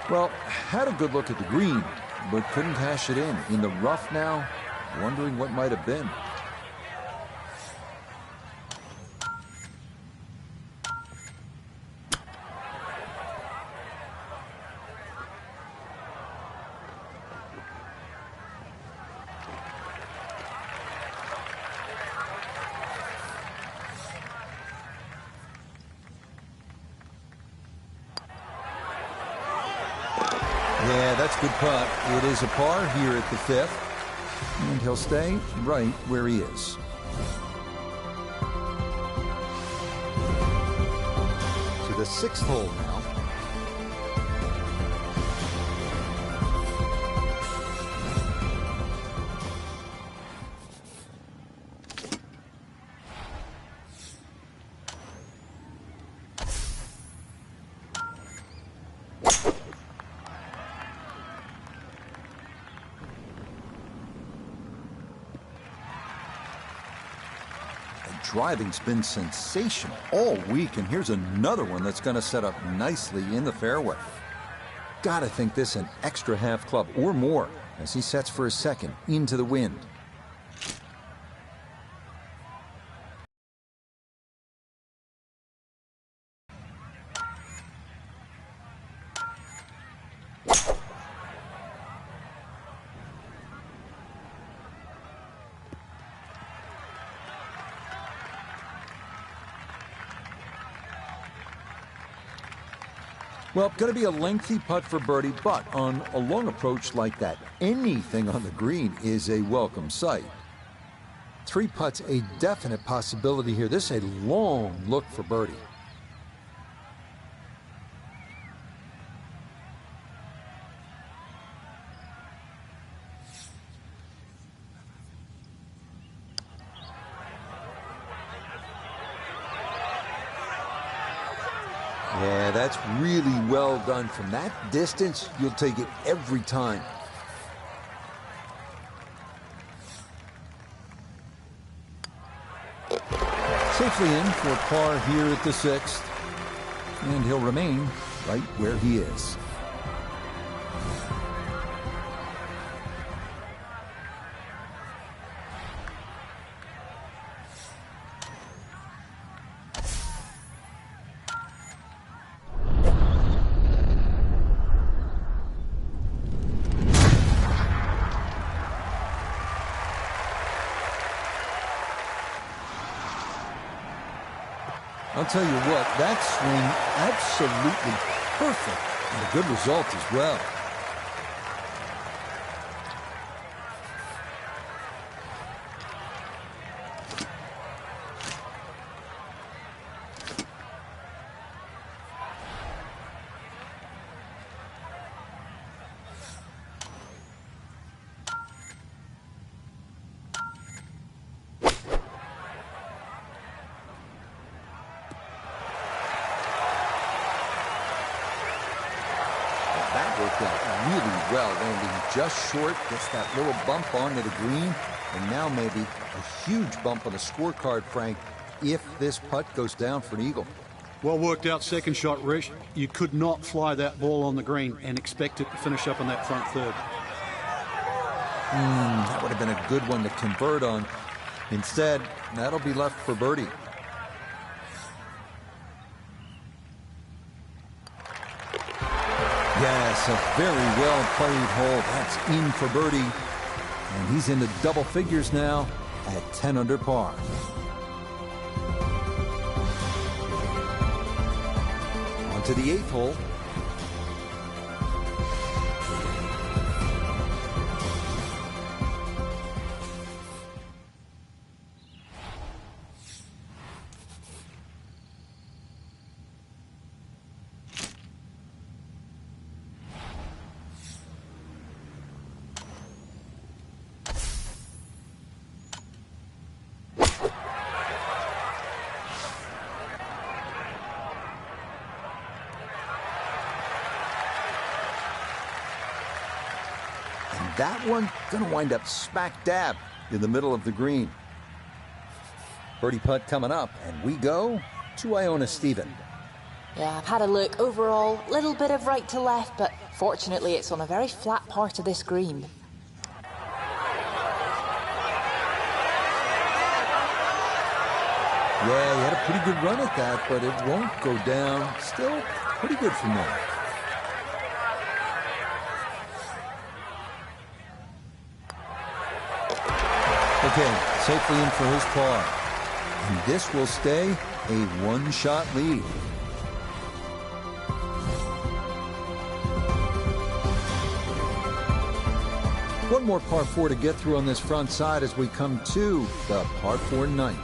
Well, had a good look at the green, but couldn't cash it in. In the rough now, wondering what might have been. Yeah, that's a good putt. It is a par here at the 5th, and he'll stay right where he is. To the 6th hole now. Driving's been sensational all week, and here's another one that's going to set up nicely in the fairway. Gotta think this an extra half club or more as he sets for a second into the wind. Well, going to be a lengthy putt for birdie, but on a long approach like that, anything on the green is a welcome sight. 3 putts, a definite possibility here. This is a long look for birdie. Yeah, that's really well done. From that distance, you'll take it every time. Safely in for par here at the 6th, and he'll remain right where he is. I'll tell you what, that swing absolutely perfect, and a good result as well. That worked out really well, landing just short, gets that little bump onto the green, and now maybe a huge bump on the scorecard, Frank, if this putt goes down for an eagle. Well worked out second shot, Rich. You could not fly that ball on the green and expect it to finish up in that front third. That would have been a good one to convert on. Instead, that'll be left for birdie. Yes, a very well played hole. That's in for birdie. And he's into double figures now at 10 under par. On to the 8th hole. That one going to wind up smack dab in the middle of the green. Birdie putt coming up, and we go to Iona Stephen. Yeah, I've had a look. Overall, little bit of right to left, but fortunately it's on a very flat part of this green. Yeah, he had a pretty good run at that, but it won't go down. Still pretty good from there. Okay, safely in for his par. And this will stay a one-shot lead. One more par 4 to get through on this front side as we come to the par 4 ninth.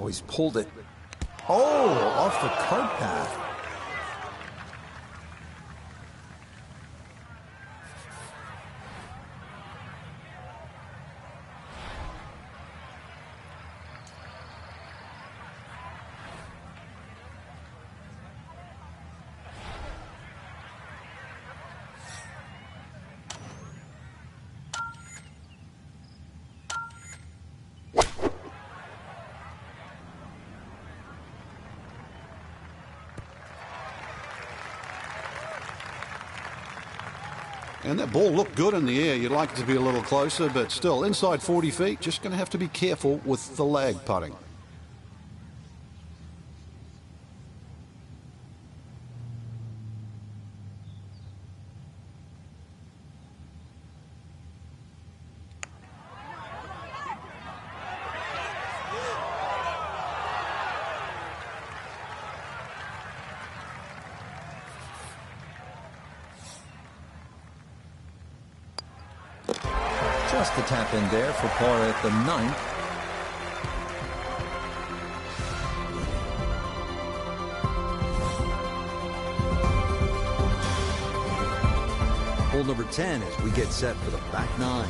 Oh, he's pulled it. Oh, off the cart path. And that ball looked good in the air. You'd like it to be a little closer, but still, inside 40 feet, just going to have to be careful with the lag putting. Just a tap in there for par at the ninth. Hole number 10 as we get set for the back nine.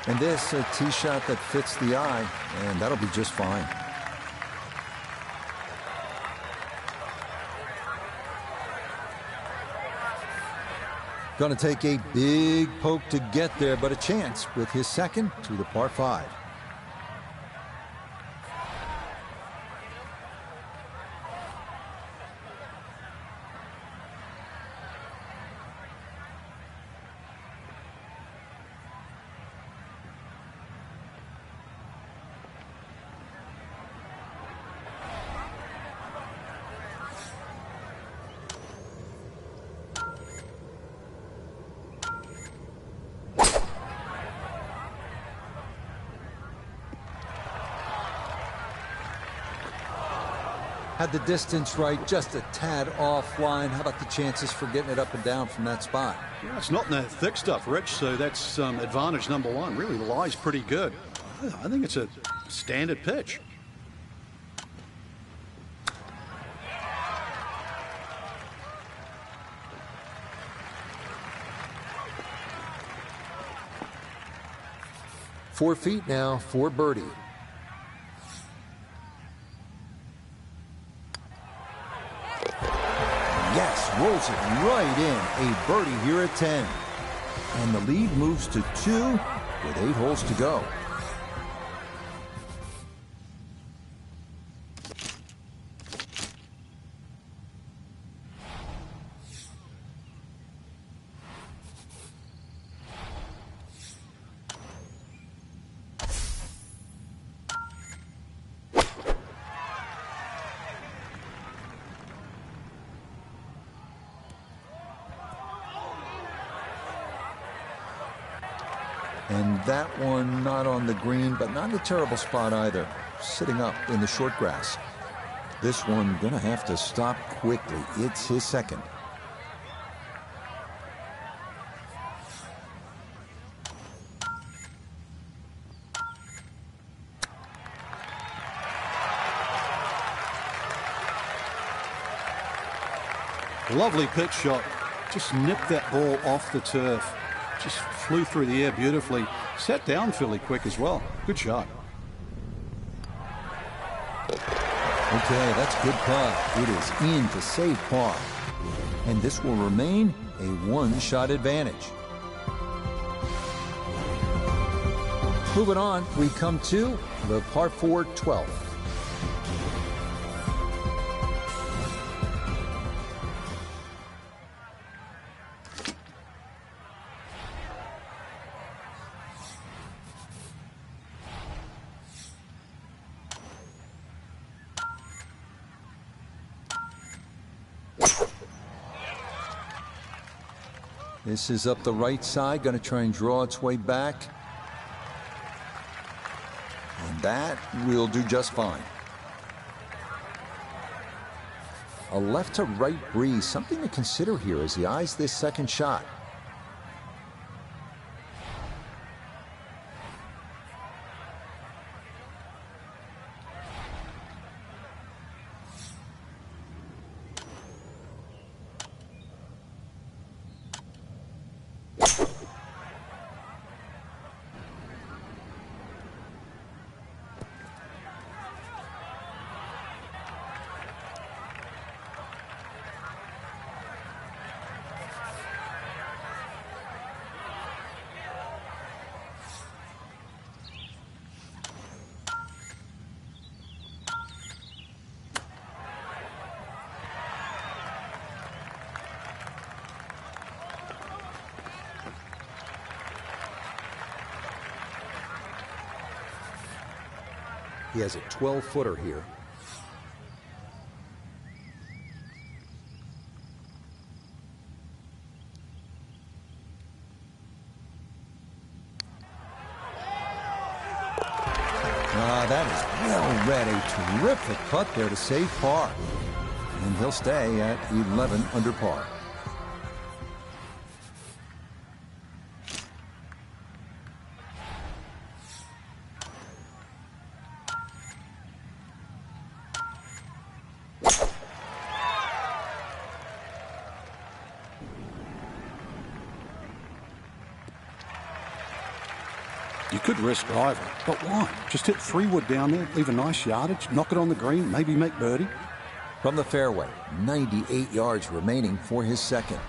And this, a tee shot that fits the eye, and that'll be just fine. Going to take a big poke to get there, but a chance with his second to the par 5. Had the distance right, just a tad offline. How about the chances for getting it up and down from that spot? Yeah, it's not in that thick stuff, Rich, so that's advantage number one. Really, the lie's pretty good. I think it's a standard pitch. Four feet now for birdie. Yes, rolls it right in. A birdie here at 10. And the lead moves to 2 with 8 holes to go. And that one not on the green, but not in a terrible spot either. Sitting up in the short grass. This one gonna have to stop quickly. It's his second. Lovely pitch shot. Just nipped that ball off the turf. Just flew through the air beautifully. Sat down fairly quick as well. Good shot. Okay, that's a good putt. It is in to save par. And this will remain a one-shot advantage. Moving on, we come to the par 4 12th. This is up the right side, going to try and draw its way back. And that will do just fine. A left to right breeze, something to consider here as he eyes this second shot. He has a 12-footer here. That is well read. A terrific putt there to save par. And he'll stay at 11 under par. You could risk driving, but why? Just hit 3-wood down there, leave a nice yardage, knock it on the green, maybe make birdie. From the fairway, 98 yards remaining for his second.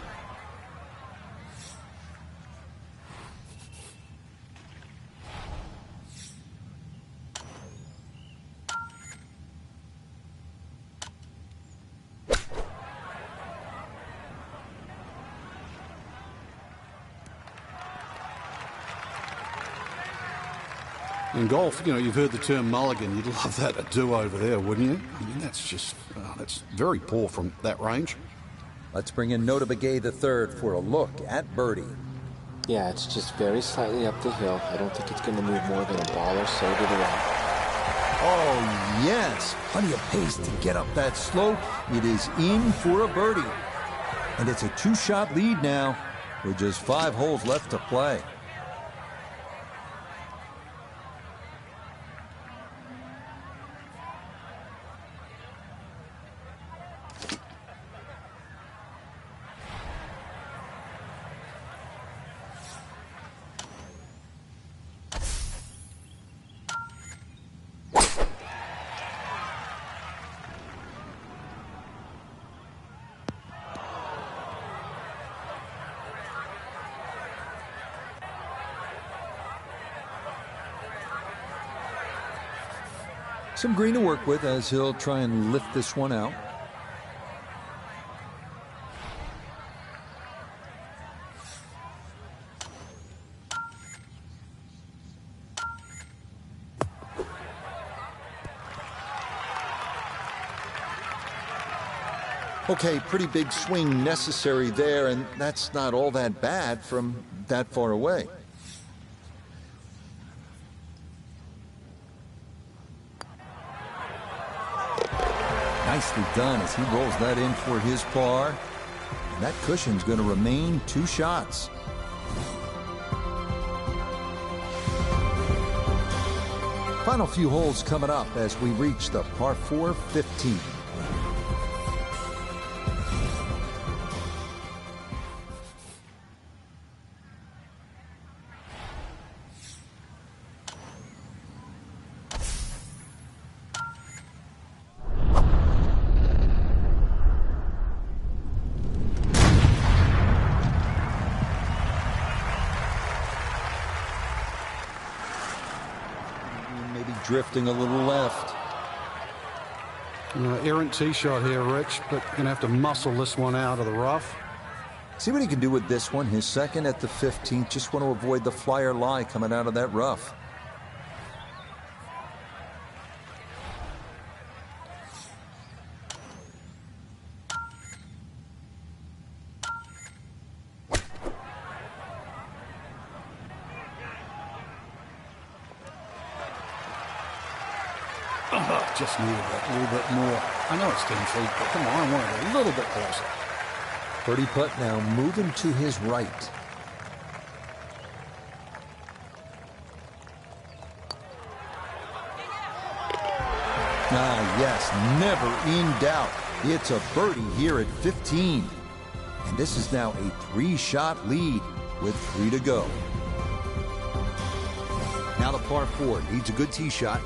In golf, you know, you've heard the term mulligan. You'd love that, a do-over there, wouldn't you? I mean, that's just, that's very poor from that range. Let's bring in Notah Begay III for a look at birdie. Yeah, it's just very slightly up the hill. I don't think it's going to move more than a ball or so to the right. Oh, yes. Plenty of pace to get up that slope. It is in for a birdie. And it's a 2-shot lead now with just 5 holes left to play. Some green to work with as he'll try and lift this one out. Okay, pretty big swing necessary there, and that's not all that bad from that far away. Nicely done as he rolls that in for his par. And that cushion's going to remain 2 shots. Final few holes coming up as we reach the par 4 15. Drifting a little left. Errant tee shot here, Rich, but going to have to muscle this one out of the rough. See what he can do with this one. His second at the 15th. Just want to avoid the flyer lie coming out of that rough. Just needed that little bit more. I know it's 10 feet, but come on, I want it a little bit closer. Birdie putt now moving to his right. Yes, never in doubt. It's a birdie here at 15. And this is now a 3-shot lead with 3 to go. Now the par 4 needs a good tee shot.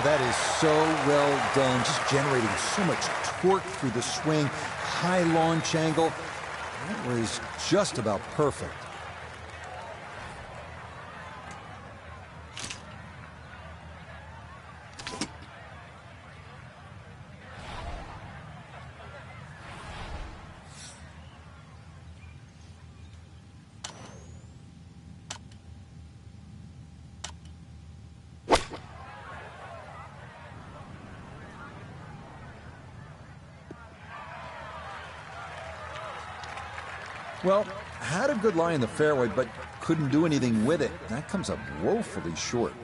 That is so well done, just generating so much torque through the swing. High launch angle. That was just about perfect. Well, had a good lie in the fairway, but couldn't do anything with it. That comes up woefully short.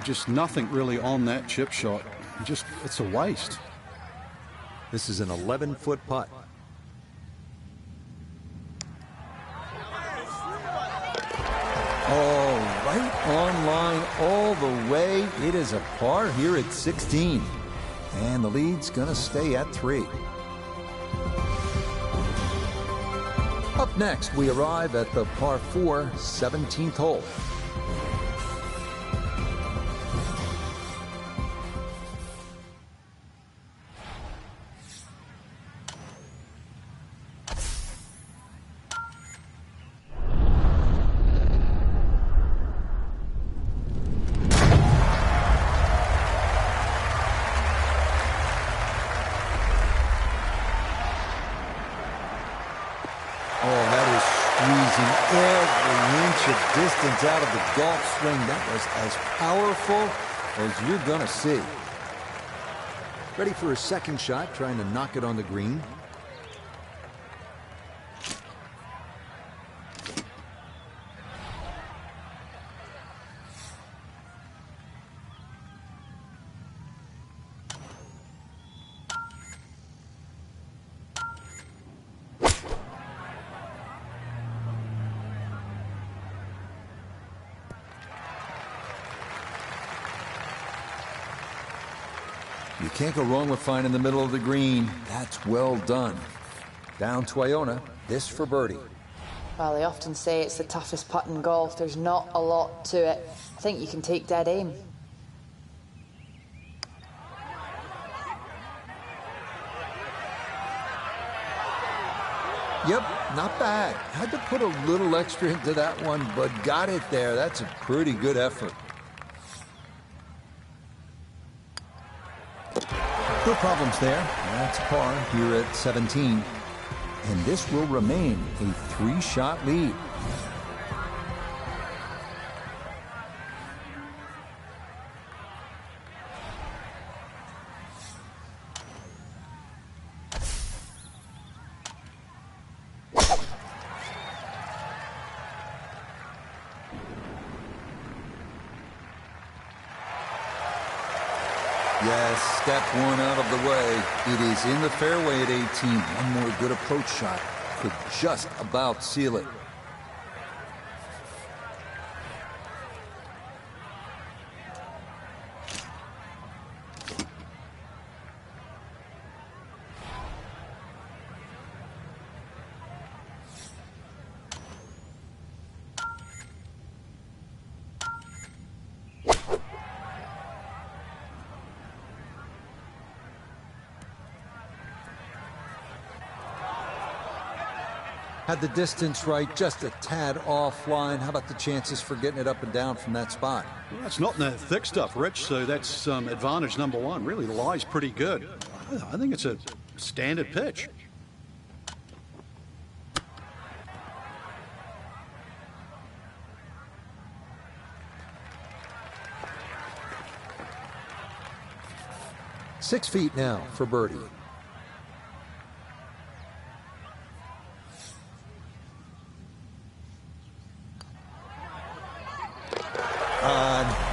Just nothing really on that chip shot. It's a waste. This is an 11-foot putt. Oh, right on line all the way. It is a par here at 16. And the lead's going to stay at 3. Up next, we arrive at the par 4 17th hole. Distance out of the golf swing. That was as powerful as you're gonna see. Ready for a second shot, trying to knock it on the green. You can't go wrong with finding the middle of the green. That's well done. Down to Iona, this for birdie. Well, they often say it's the toughest putt in golf. There's not a lot to it. I think you can take dead aim. Yep, not bad. Had to put a little extra into that one, but got it there. That's a pretty good effort. No problems there. That's par here at 17. And this will remain a 3-shot lead. Yes, step one out of the way. It is in the fairway at 18. One more good approach shot could just about seal it. Had the distance right, just a tad offline. How about the chances for getting it up and down from that spot? Well, that's not in that thick stuff, Rich, so that's advantage number one. Really, the lie's pretty good. I think it's a standard pitch. Six feet now for birdie.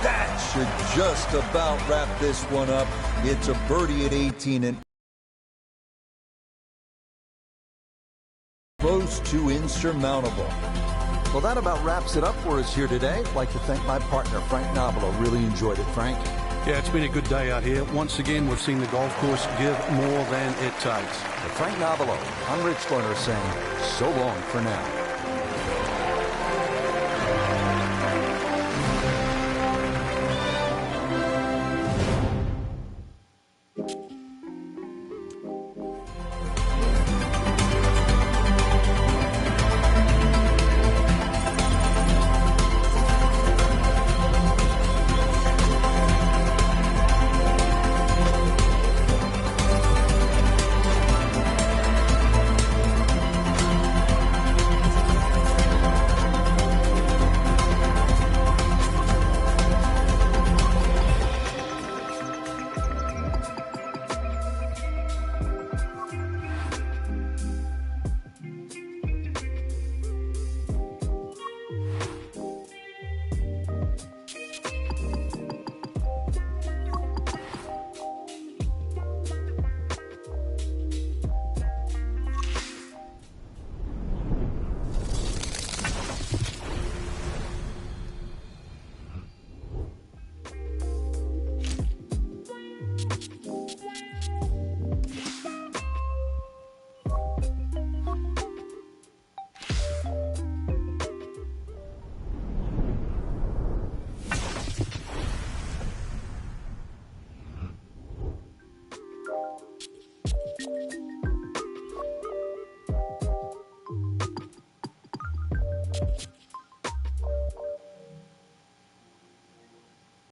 That should just about wrap this one up. It's a birdie at 18 and close to insurmountable. Well, that about wraps it up for us here today. I'd like to thank my partner, Frank Nobilo. Really enjoyed it, Frank. Yeah, it's been a good day out here. Once again, we've seen the golf course give more than it takes. Frank Nobilo, I'm Rich Lerner saying so long for now.